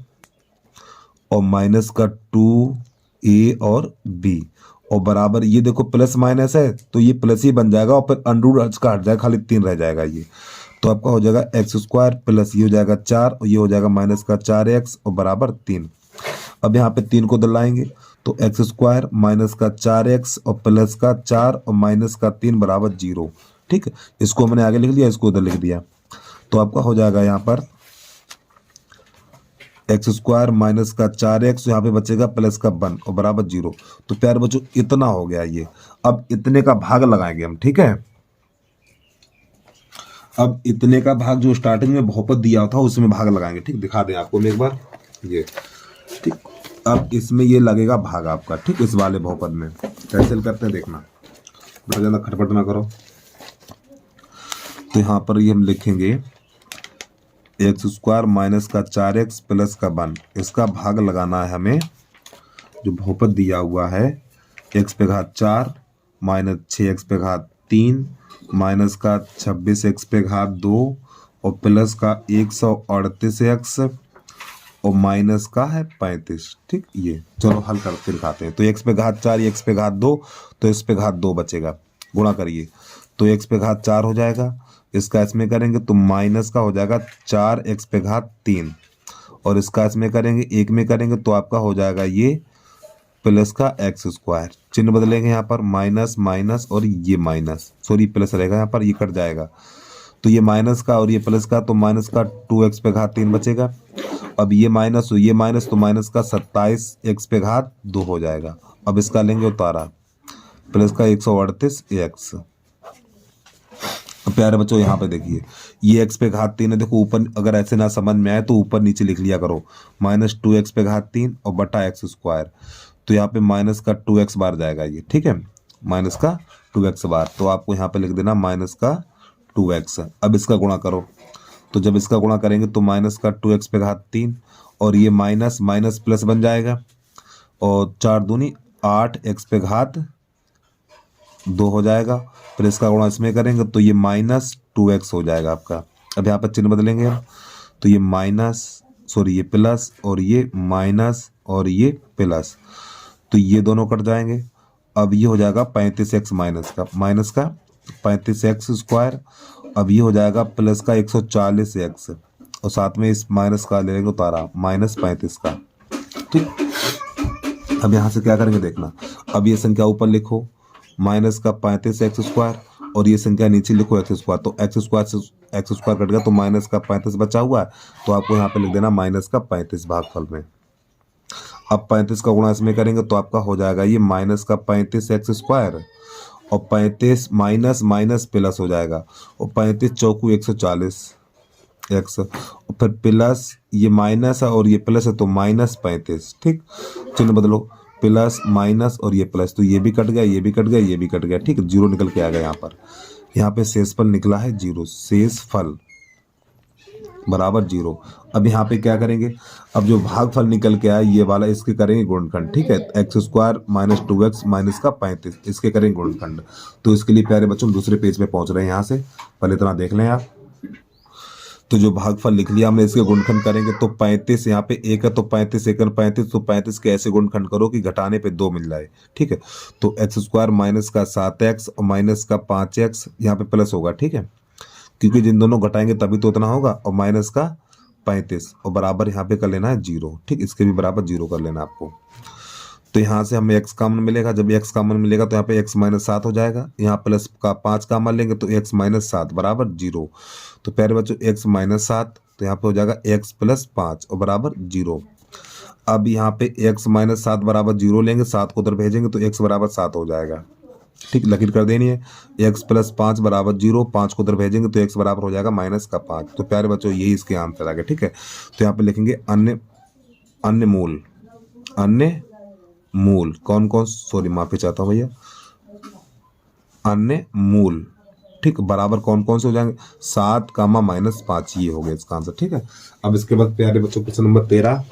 और माइनस का 2a और b और बराबर, ये देखो प्लस माइनस है तो ये प्लस ही बन जाएगा और फिर √h का हट जाएगा, खाली 3 रह जाएगा ये। तो आपका हो जाएगा x² प्लस ये हो जाएगा 4 और ये हो जाएगा माइनस का 4x और बराबर 3। अब यहाँ पे 3 को दलाएंगे तो x² माइनस का 4x और प्लस का 4 और माइनस का 3 बराबर 0, ठीक है। इसको मैंने आगे लिख लिया, इसको उधर लिख दिया। तो आपका हो जाएगा यहाँ पर x² माइनस का 4x, यहाँ पे बचेगा प्लस का 1 और बराबर 0। तो प्यारे बच्चों इतना हो गया ये। अब इतने का भाग लगाएंगे हम, ठीक है। अब इतने का भाग जो स्टार्टिंग में बहुपद दिया था उसमें भाग लगाएंगे, ठीक। दिखा दें आपको मैं एक बार ये, ठीक। अब इसमें ये लगेगा भाग आपका, ठीक। इस वाले बहुपद में कैंसिल करते हैं देखना, बेटा ज़्यादा खटपट ना करो। तो यहाँ पर ये हम लिखेंगे x² माइनस का 4x प्लस का 1, इसका भाग लगाना है हमें जो बहुपद दिया हुआ है x⁴ माइनस 6x⁴ माइनस का 26x⁴ और प्लस का 138x और माइनस का है 35, ठीक। ये चलो हल करके दिखाते हैं। तो x⁴ ये x⁴ तो x⁴ बचेगा, गुणा करिए तो x⁴ हो जाएगा, इसका इसमें करेंगे तो माइनस का हो जाएगा 4x⁴ और इसका इसमें करेंगे 1 में करेंगे तो आपका हो जाएगा ये प्लस का x²। चिन्ह बदलेंगे यहाँ पर माइनस माइनस और ये माइनस, सॉरी प्लस रहेगा यहाँ पर, ये कट जाएगा। तो ये माइनस का और ये प्लस का, तो माइनस का 2x⁴ बचेगा। अब ये माइनस तो ये माइनस, तो माइनस का 27x⁴ हो जाएगा। अब इसका लेंगे उतारा प्लस का 138x। प्यारे बच्चों यहाँ पे देखिए ये x⁴ है, देखो ऊपर अगर ऐसे ना समझ में आए तो ऊपर नीचे लिख लिया करो, -2x⁴ और बटा x²। तो यहाँ पे माइनस का 2x बार जाएगा ये, ठीक है, माइनस का 2x बार। तो आपको यहाँ पे लिख देना माइनस का 2x। अब इसका गुणा करो, तो जब इसका गुणा करेंगे तो माइनस का 2x⁴ और ये माइनस माइनस प्लस बन जाएगा और 4 दूनी 8x⁴ हो जाएगा। फिर इसका गुणा इसमें करेंगे तो ये -2x हो जाएगा आपका। अब यहाँ पर चिन्ह बदलेंगे हम, तो ये सॉरी ये प्लस और ये माइनस और ये प्लस, तो ये दोनों कट जाएंगे। अब ये हो जाएगा 35x माइनस का 35x स्क्वायर। अब ये हो जाएगा प्लस का 140x, और साथ में इस माइनस का ले लेंगे उतारा -35 का। ठीक, अब यहाँ से क्या करेंगे देखना, अब ये संख्या ऊपर लिखो माइनस का 35x स्क्वायर, और ये संख्या नीचे लिखो x स्क्वायर। तो x स्क्वायर से x स्क्वायर कट गया तो माइनस का 35 बचा हुआ है, तो आपको यहाँ पे लिख देना माइनस का 35 भागफल में। अब 35 का गुणा इसमें करेंगे तो आपका हो जाएगा ये माइनस का 35x स्क्वायर, और 35 माइनस माइनस प्लस हो जाएगा, और 35 चौकू 140x, और फिर प्लस ये माइनस है और ये प्लस है तो -35। ठीक, चिन्ह बदलो, प्लस माइनस और ये प्लस, तो ये भी कट गया, ये भी कट गया, ये भी कट गया। ठीक, जीरो निकल के आ गया यहाँ पे शेषफल निकला है जीरो, शेषफल बराबर जीरो। अब यहाँ पे क्या करेंगे, अब जो भागफल निकल के आया ये वाला इसके करेंगे गुणनखंड। ठीक है, x square minus 2x minus का 35 इसके करेंगे गुणनखंड। तो इसके लिए प्यारे बच्चों दूसरे पेज पे पहुंच रहे हैं, यहाँ से पहले इतना देख लें आप। तो जो भागफल लिख लिया हमने, इसके गुणनखंड करेंगे तो 35 यहाँ पे एक है तो 35 एक 35, तो 35 के ऐसे गुणनखंड करो कि घटाने पे 2 मिल जाए। ठीक है, तो x स्क्वायर माइनस का 7x और माइनस का 5x यहाँ पे प्लस होगा। ठीक है, क्योंकि जिन दोनों घटाएंगे तभी तो उतना होगा, और माइनस का 35 और बराबर यहाँ पे कर लेना है 0। ठीक, इसके भी बराबर 0 कर लेना आपको। तो यहाँ से हमें x कॉमन मिलेगा, जब x कॉमन मिलेगा तो यहाँ पे x माइनस 7 हो जाएगा, यहाँ प्लस का 5 कॉमन लेंगे तो x माइनस 7 बराबर 0। तो प्यारे बच्चों x माइनस 7, तो यहाँ पे हो जाएगा x प्लस 5 और बराबर 0। अब यहाँ पे x माइनस 7 बराबर 0 लेंगे, 7 को उधर भेजेंगे तो x बराबर 7 हो जाएगा। ठीक, लकीर कर देनी है, x प्लस 5 बराबर 0, 5 को उधर भेजेंगे तो x बराबर हो जाएगा माइनस का 5। तो प्यारे बच्चों यही इसके आंसर आ गए। ठीक है, तो यहाँ पे लिखेंगे अन्य मूल कौन कौन, सॉरी माफी चाहता हूँ भैया, अन्य मूल। ठीक, बराबर कौन कौन से हो जाएंगे, 7 कामा -5, ये हो गया इसका आंसर। ठीक है, अब इसके बाद प्यारे बच्चों प्रश्न नंबर 13,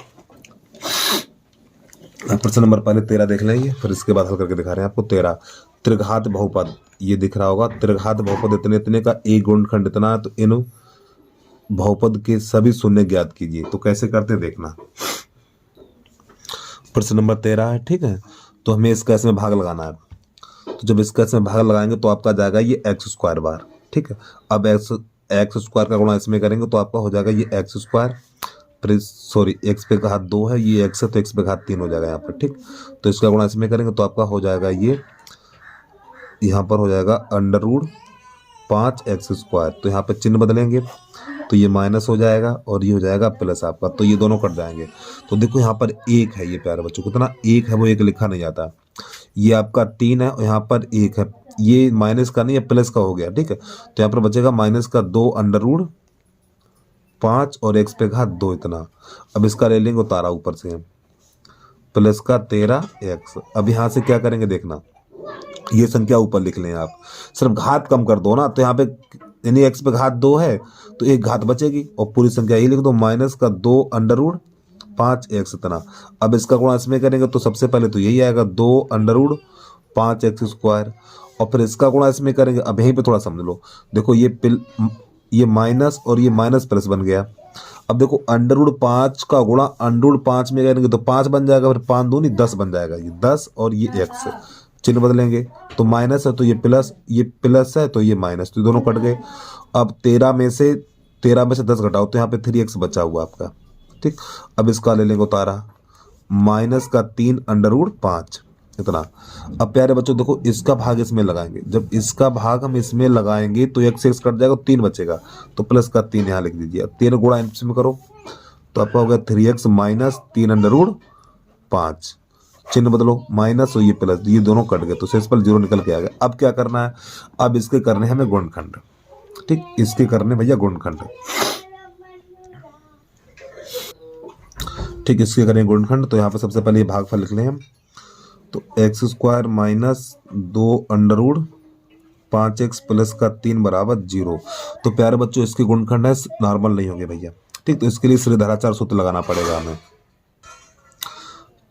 प्रश्न नंबर पहले 13 देख लेंगे, फिर इसके बाद हल करके दिखा रहे हैं आपको 13। त्रिघात बहुपद, ये दिख रहा होगा, त्रिघात बहुपद इतने इतने का एक गुणनखंड इतना है, तो इन बहुपद के सभी शून्य ज्ञात कीजिए। तो कैसे करते हैं देखना, प्रश्न नंबर 13 है। ठीक है, तो हमें इसका इसमें भाग लगाना है, तो जब इसका इसमें भाग लगाएंगे तो आपका जाएगा ये x स्क्वायर बार। ठीक है, अब x स्क्वायर का गुणा इसमें करेंगे तो आपका हो जाएगा ये x स्क्वायर, सॉरी x पे घात 2 है, ये x है तो x पे घात 3 हो जाएगा यहाँ पर। ठीक, तो इसका गुणा इसमें करेंगे तो आपका हो जाएगा ये, यहाँ पर हो जाएगा √5x स्क्वायर। तो यहाँ पे चिन्ह बदलेंगे तो ये माइनस हो जाएगा और ये हो जाएगा प्लस आपका, तो ये दोनों कट जाएंगे। तो देखो यहाँ पर एक है, ये प्यारे बच्चों कितना एक है वो एक लिखा नहीं जाता, ये आपका 3 है और यहाँ पर 1 है, ये माइनस का नहीं है प्लस का हो गया। ठीक है, तो यहाँ पर बचेगा माइनस का 2 √5 और x पे घात 2 इतना। अब इसका ले लेंगे उतारा ऊपर से, प्लस का 13x। अब यहाँ से क्या करेंगे देखना, ये संख्या ऊपर लिख लें आप, सिर्फ घात कम कर दो ना, तो यहाँ पे यानी x पे घात 2 है तो एक घात बचेगी और पूरी संख्या यही लिख दो, माइनस का 2 √5x इतना। अब इसका गुणा इसमें करेंगे तो सबसे पहले तो यही आएगा 2 √5x स्क्वायर, और फिर इसका गुणा इसमें करेंगे। अब यहीं पे थोड़ा समझ लो, देखो ये माइनस और ये माइनस प्लस बन गया। अब देखो √5 का गुणा √5 में करेंगे तो 5 बन जाएगा, फिर 5 दूनी 10 बन जाएगा, ये 10 और ये x, चिन्ह बदलेंगे तो माइनस है तो ये प्लस है तो ये माइनस, तो दोनों कट गए। अब 13 में से 10 घटाओ तो यहाँ पे 3x बचा हुआ आपका। ठीक, अब इसका ले लेंगे उतारा, माइनस का 3 √5 इतना। अब प्यारे बच्चों देखो इसका भाग इसमें लगाएंगे, जब इसका भाग हम इसमें लगाएंगे तो x कट जाएगा, 3 बचेगा, तो प्लस का 3 यहाँ लिख दीजिए। 3 गुणा इसमें करो तो आपका हो गया 3x माइनस 3 √5, चिन्ह बदलो माइनस और ये प्लस, ये दोनों कट गए तो शेषफल 0 निकल के आ गया। अब क्या करना है, अब इसके करने हमें गुणनखंड। ठीक, इसके करने भैया गुणनखंड। ठीक, इसके करें गुणनखंड, तो यहाँ पे सबसे पहले ये भागफल लिख लें हम, तो x square minus 2 √5x plus का 3 बराबर 0। तो प्यारे बच्चों इसके गुणनखंड है, नॉर्मल नहीं होंगे भैया। ठीक, तो इसके लिए श्रीधराचार्य सूत्र लगाना पड़ेगा हमें।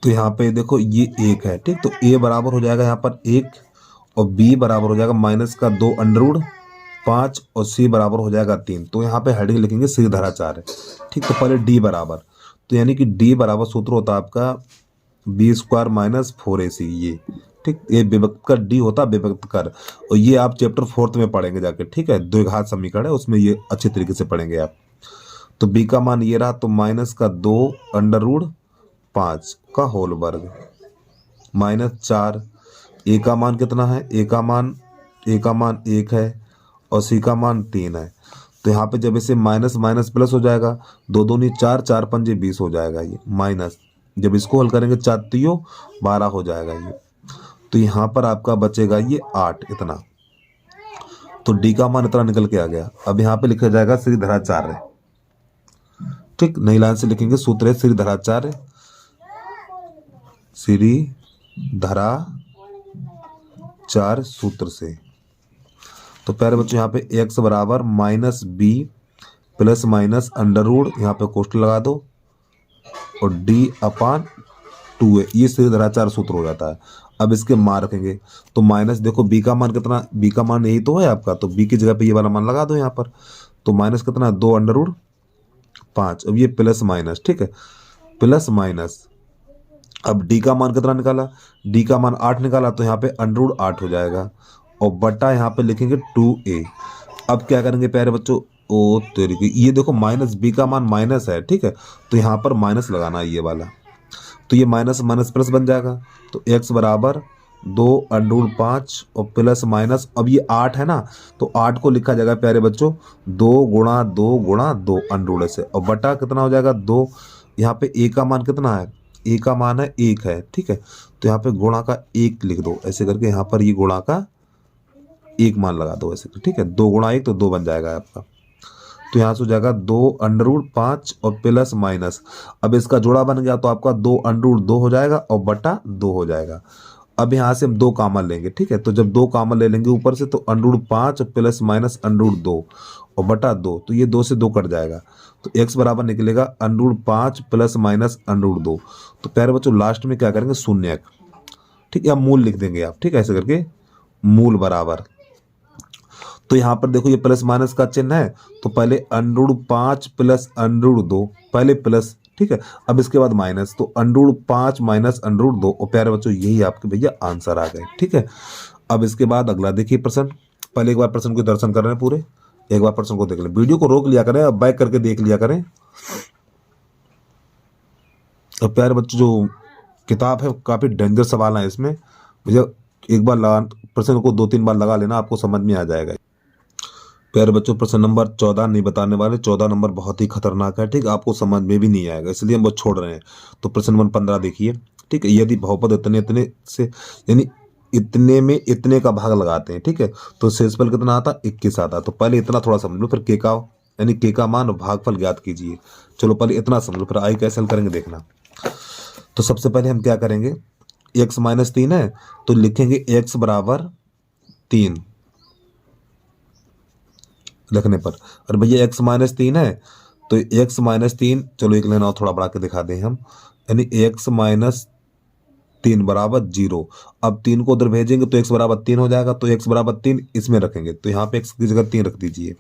तो यहाँ पे देखो ये 1 है। ठीक, तो a बराबर हो जाएगा यहाँ पर 1 और b बराबर हो जाएगा माइनस का 2 √5 और c बराबर हो जाएगा 3। तो यहाँ पे हेडिंग लिखेंगे श्रीधराचार्य। ठीक, तो पहले d बराबर, तो यानी कि डी बराबर सूत्र होता है आपका बी स्क्वायर माइनस 4ac ये, ठीक। ये विभक्त कर डी होता है विभक्त कर, और ये आप चैप्टर 4 में पढ़ेंगे जाके, ठीक है। द्विघात समीकरण है उसमें ये अच्छे तरीके से पढ़ेंगे आप। तो बी का मान ये रहा, तो माइनस का 2 अंडर रूट 5 का होल वर्ग माइनस 4। ए का मान कितना है, ए का मान 1 है और सी का मान 3 है। तो यहाँ पे जब इसे माइनस माइनस प्लस हो जाएगा, 2 दूनी 4, 4 पंजे 20 हो जाएगा ये माइनस। जब इसको हल करेंगे 4 3 12 हो जाएगा ये। तो यहाँ पर आपका बचेगा ये 8 इतना। तो डी का मान इतना निकल के आ गया। अब यहाँ पे लिखा जाएगा श्रीधराचार्य, ठीक। नई लाइन से लिखेंगे सूत्र है श्रीधराचार्य, श्रीधराचार्य सूत्र से। तो प्यारे बच्चों यहाँ पे x बराबर minus B plus minus under root, यहाँ पे कोष्ठक लगा दो, और d अपान 2a, ये श्रीधराचार्य सूत्र हो जाता है। अब इसके मान रखेंगे तो माइनस, देखो b का मान कितना, b का मान यही तो है आपका, तो b की जगह पे ये वाला मान लगा दो यहाँ पर। तो माइनस कितना, 2 अंडर रूट 5। अब ये प्लस माइनस, ठीक है, प्लस माइनस। अब d का मान कितना निकाला, d का मान 8 निकाला, तो यहाँ पे अंडर रूट 8 हो जाएगा, और बटा यहाँ पे लिखेंगे 2a। अब क्या करेंगे प्यारे बच्चों, ओ तरीके, ये देखो माइनस b का मान माइनस है, ठीक है, तो यहाँ पर माइनस लगाना है ये वाला। तो ये माइनस माइनस प्लस बन जाएगा। तो x बराबर 2 अंडर रूट 5 और प्लस माइनस, अब ये 8 है ना, तो 8 को लिखा जाएगा प्यारे बच्चों 2 गुणा 2 गुणा 2 अंडर रूट से, और बटा कितना हो जाएगा 2। यहाँ पे a का मान कितना है, a का मान है 1 है, ठीक है। तो यहाँ पे गुणा का 1 लिख दो ऐसे करके, यहाँ पर ये गुणा का 1 मान लगा दो ऐसे, ठीक है। 2 गुणा 1 तो 2 बन जाएगा आपका। तो यहाँ से हो जाएगा 2 अंडर रूट 5 और प्लस माइनस। अब इसका जोड़ा बन गया तो आपका 2 अंडर रूट 2 हो जाएगा और बटा 2 हो जाएगा। अब यहाँ से हम 2 कॉमन लेंगे, ठीक है। तो जब 2 कॉमन ले लेंगे ऊपर से, तो under root 5 plus minus under root 2 और बटा 2, तो ये 2 से 2 कट जाएगा। तो x बराबर निकलेगा under root 5 plus minus under root 2। तो प्यारे बच्चों लास्ट में क्या करेंगे, शून्य, ठीक है, मूल लिख देंगे आप, ठीक है, ऐसे करके मूल बराबर। तो यहाँ पर देखो ये प्लस माइनस का चिन्ह है, तो पहले under root 5 plus under root 2, पहले प्लस, ठीक है, अब इसके बाद माइनस, तो under root 5 minus under root 2। और प्यारे बच्चों यही आपके भैया आंसर आ गए, ठीक है। अब इसके बाद अगला देखिए प्रश्न। पहले एक बार प्रश्न को दर्शन कर रहे हैं पूरे, एक बार प्रश्न को देख लें, वीडियो को रोक लिया करें, अब बैक करके देख लिया करें। अब प्यारे बच्चों जो किताब है काफी डेंजर सवाल है इसमें, भैया एक बार लगा प्रश्न को 2-3 बार लगा लेना, आपको समझ में आ जाएगा। प्यारे बच्चों प्रश्न नंबर 14 नहीं बताने वाले, 14 नंबर बहुत ही खतरनाक है, ठीक, आपको समझ में भी नहीं आएगा, इसलिए हम वो छोड़ रहे हैं। तो प्रश्न नंबर 15 देखिए, ठीक है। यदि बहुपद इतने इतने से, यानी इतने में इतने का भाग लगाते हैं, ठीक है, तो शेषफल कितना आता, 21 आता। तो पहले इतना थोड़ा समझ लो, फिर के का, यानी के का मान और भागफल ज्ञात कीजिए। चलो पहले इतना समझ लो, फिर आई कैसे हल करेंगे देखना। तो सबसे पहले हम क्या करेंगे, x माइनस 3 है, तो लिखेंगे x बराबर 3 लिखने पर। और भैया x माइनस 3 है, तो x माइनस 3, चलो एक लेना थोड़ा बढ़ा के दिखा दें हम, यानी x माइनस 3 बराबर 0। अब 3 को उधर भेजेंगे तो x बराबर 3 हो जाएगा, तो x बराबर 3 इसमें रखेंगे, तो यहाँ पे x की जगह 3 रख दीजिए,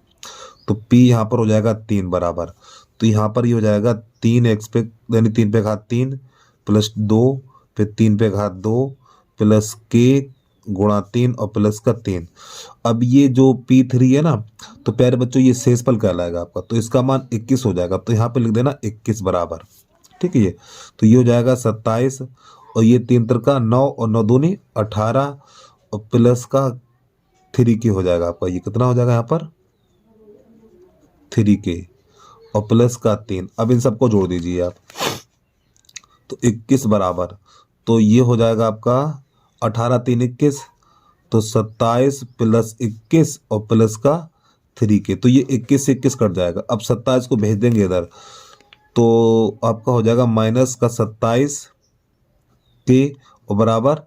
तो p यहाँ पर हो जाएगा 3 बराबर। तो यहाँ पर ये हो जाएगा 3x पे, यानी 3 पे घात 3 प्लस 2, फिर 3 पे घात 2 प्लस k गुणा 3 और प्लस का 3। अब ये जो p3 है ना, तो प्यारे बच्चों ये शेषफल कहलाएगा आपका, तो इसका मान 21 हो जाएगा, तो यहाँ पे लिख देना 21 बराबर, ठीक है। ये तो ये हो जाएगा 27, और ये 3 तिरका 9 और 9 दूनी 18 और प्लस का 3k हो जाएगा आपका, ये कितना हो जाएगा यहाँ पर 3k और प्लस का 3। अब इन सबको जोड़ दीजिए आप, तो 21 बराबर, तो ये हो जाएगा आपका 18 3 21, तो 27 प्लस 21 और प्लस का 3k, तो ये 21 से 21 कट जाएगा। अब 27 को भेज देंगे इधर, तो आपका हो जाएगा माइनस का 27 के और बराबर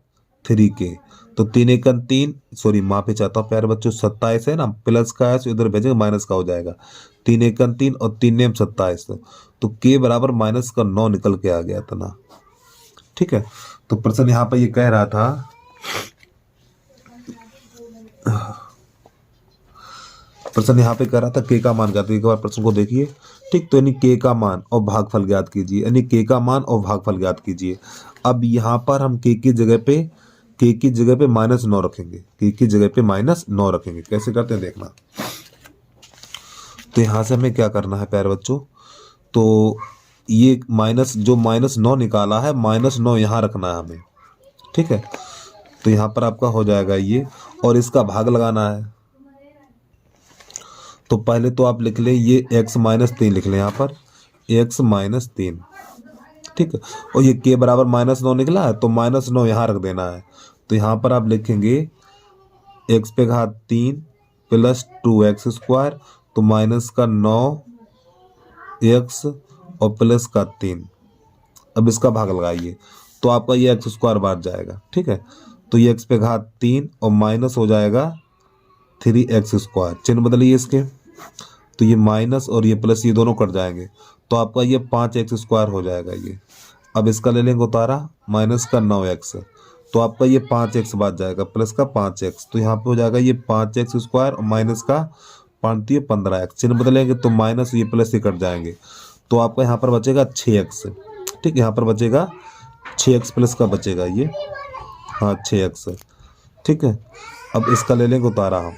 3k, तो 3 1 3, सॉरी माफी चाहता हूँ प्यारे बच्चों, 27 है ना, प्लस का है तो इधर भेजेंगे माइनस का हो जाएगा, 3 1 3 और 3 ने 27, तो k बराबर माइनस का 9 निकल के आ गया इतना, ठीक है। तो प्रश्न यहाँ पर ये कह रहा था, प्रश्न यहाँ पे कह रहा था k का मान क्या, तो एक बार प्रश्न को देखिए, ठीक। तो यानी के का मान और भागफल ज्ञात कीजिए, यानी के का मान और भागफल ज्ञात कीजिए। अब यहाँ पर हम के की जगह पे -9 रखेंगे, के की जगह पे -9 रखेंगे। कैसे करते हैं देखना। तो यहाँ से हमें क्या करना है प्यारे बच्चों, तो ये जो -9 निकाला है, -9 यहाँ रखना है हमें, ठीक है। तो यहाँ पर आपका हो जाएगा ये, और इसका भाग लगाना है। तो पहले तो आप लिख लें ये x-3 लिख लें यहाँ पर, x-3, ठीक है। और ये k बराबर -9 निकला है, तो -9 यहाँ रख देना है। तो यहाँ पर आप लिखेंगे x पे घात 3 प्लस 2x², तो -9x और प्लस का 3। अब इसका भाग लगाइए, तो आपका ये x² बाहर जाएगा, ठीक है। तो ये x पे घात 3 और माइनस हो जाएगा 3x², चिन्ह बदलिए इसके। तो ये माइनस और ये प्लस, ये दोनों कट जाएंगे, तो आपका ये 5x² हो जाएगा ये। अब इसका ले लेंगे उतारा, माइनस का 9x, तो आपका ये 5x बात जाएगा, प्लस का 5x, तो यहाँ पे हो जाएगा ये 5x² और माइनस का 5 15x। चिन्ह बदलेंगे तो माइनस ये प्लस ये कट जाएंगे, तो आपका यहाँ पर बचेगा 6x, ठीक। यहाँ पर बचेगा 6x प्लस का बचेगा ये, हाँ 6x, ठीक है। अब इसका ले लेंगे उतारा हम,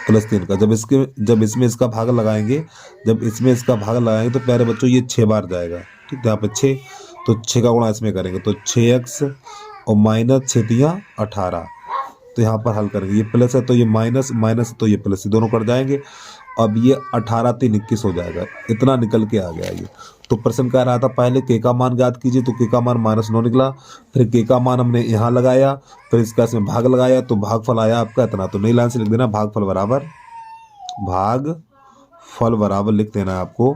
+3 का। जब इसमें इसका भाग लगाएंगे, तो प्यारे बच्चों ये 6 बार जाएगा, ठीक है। यहाँ पे 6, तो 6 का गुणा इसमें करेंगे, तो 6x और माइनस 6 18। तो यहाँ पर हल करेंगे, ये प्लस है तो ये माइनस, माइनस तो ये प्लस, ये दोनों कट जाएंगे। अब ये 18 3 21 हो जाएगा, इतना निकल के आ गया ये। तो प्रश्न कह रहा था पहले के का मान ज्ञात कीजिए, तो के का मान -9 निकला। फिर के का मान हमने यहाँ लगाया, फिर इसका इसमें भाग लगाया, तो भागफल आया आपका इतना। तो नई लाइन से लिख देना, भागफल बराबर लिख देना है आपको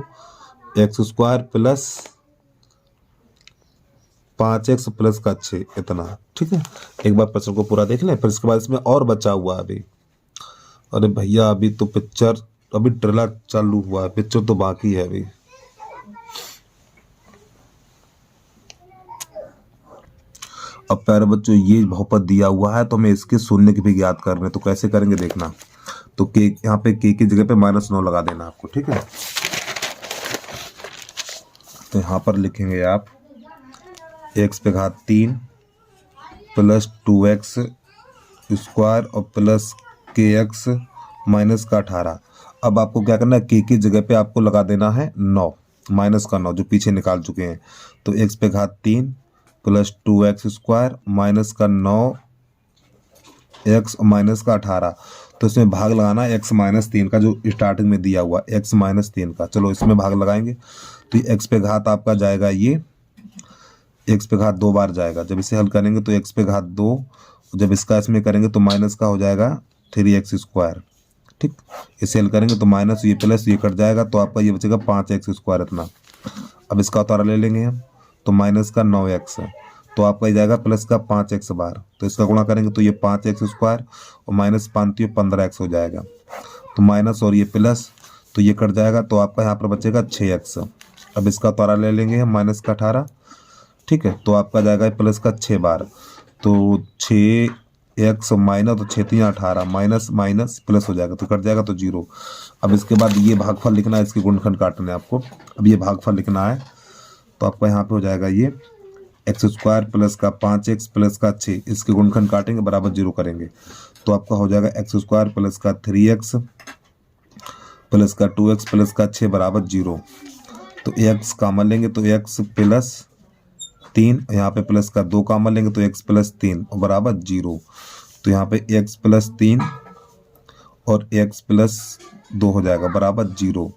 x² प्लस 5x प्लस का 6, इतना, ठीक है। एक बार प्रश्न को पूरा देख लें, फिर इसके बाद इसमें और बचा हुआ है अभी। अरे भैया अभी तो अभी ट्रेलर चालू हुआ है, पिक्चर तो बाकी है अभी। अब प्यारे बच्चों ये बहुपद दिया हुआ है, तो हमें इसके शून्य की भी ज्ञात करने हैं। तो कैसे करेंगे देखना। तो के, यहाँ पे के की जगह पे -9 लगा देना आपको, ठीक है। तो यहाँ पर लिखेंगे आप x पे घात 3 प्लस 2x² और प्लस kx माइनस का 18। अब आपको क्या करना है, के की जगह पे आपको लगा देना है 9, माइनस का 9 जो पीछे निकाल चुके हैं। तो x पे घात 3 प्लस 2x² माइनस का 9x माइनस का 18। तो इसमें भाग लगाना है x-3 का, जो स्टार्टिंग में दिया हुआ x-3 का। चलो इसमें भाग लगाएंगे, तो ये x पे घात आपका जाएगा, ये x पे घात 2 बार जाएगा। जब इसे हल करेंगे तो x पे घात 2, जब इसका इसमें करेंगे तो माइनस का हो जाएगा 3x², ठीक। इसे हल करेंगे तो माइनस ये प्लस ये कट जाएगा, तो आपका ये बचेगा 5x² इतना। अब इसका उतारा ले लेंगे हम, तो माइनस का 9x, तो आपका ये जाएगा प्लस का 5x बार। तो इसका गुणा करेंगे तो ये 5x² और माइनस 5 15x हो जाएगा। तो माइनस और ये प्लस, तो ये कट जाएगा, तो आपका यहाँ पर बचेगा 6x। अब इसका उतारा ले लेंगे हम, माइनस का 18, ठीक है। तो आपका जाएगा प्लस का 6 बार, तो 6x माइनस, तो 6 3 18, माइनस माइनस प्लस हो जाएगा, तो कट जाएगा तो 0। अब इसके बाद ये भागफल लिखना है, इसके गुणनखंड काटने आपको। अब ये भागफल लिखना है, तो आपका यहाँ पे हो जाएगा ये x² प्लस का 5x प्लस का 6, इसके गुणनखंड काटेंगे बराबर 0 करेंगे, तो आपका हो जाएगा x² प्लस का 3x प्लस का 2x प्लस का 6 बराबर 0। तो x कॉमन लेंगे तो x प्लस 3, यहाँ पे प्लस का 2 कॉमन लेंगे तो x प्लस 3 और बराबर 0। तो यहाँ पे x प्लस 3 और x प्लस 2 हो जाएगा बराबर 0।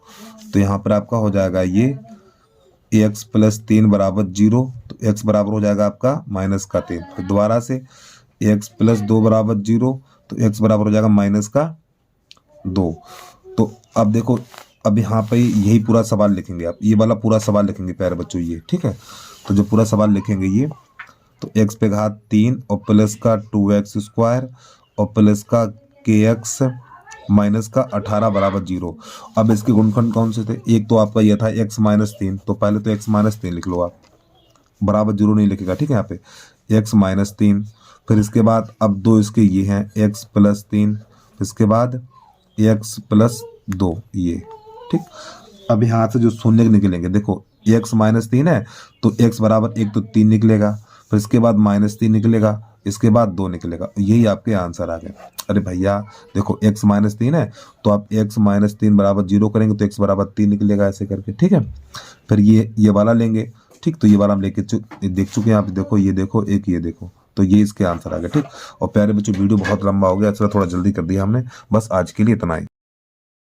तो यहाँ पर आपका हो जाएगा ये x प्लस 3 बराबर 0, तो x बराबर हो जाएगा आपका माइनस का 3। तो दोबारा से x प्लस 2 बराबर 0, तो x बराबर हो जाएगा माइनस का 2। तो अब देखो, अब यहाँ पे यही पूरा सवाल लिखेंगे आप, ये वाला पूरा सवाल लिखेंगे प्यारे बच्चों ये, ठीक है। तो जो पूरा सवाल लिखेंगे ये, तो x पे घात 3 और प्लस का 2x² और प्लस का kx माइनस का 18 बराबर 0। अब इसके गुणनखंड कौन से थे, एक तो आपका ये था x-3, तो पहले तो x-3 लिख लो आप, बराबर 0 नहीं लिखेगा, ठीक है। यहाँ पे x-3, फिर इसके बाद अब 2 इसके ये हैं x प्लस 3, इसके बाद x प्लस 2 ये, ठीक। अब यहाँ से जो शून्य निकलेंगे, देखो x माइनस 3 है तो x बराबर 1 तो 3 निकलेगा, फिर इसके बाद -3 निकलेगा, इसके बाद 2 निकलेगा, यही आपके आंसर आ गए। अरे भैया देखो x माइनस 3 है तो आप x माइनस 3 बराबर 0 करेंगे तो x बराबर 3 निकलेगा, ऐसे करके, ठीक है। फिर ये वाला लेंगे, ठीक। तो ये वाला हम लेके देख चुके हैं, आप देखो, ये देखो, एक ये देखो, तो ये इसके आंसर आ गए, ठीक। और प्यारे बच्चों वीडियो बहुत लंबा हो गया, इसलिए थोड़ा जल्दी कर दिया हमने, बस आज के लिए इतना ही।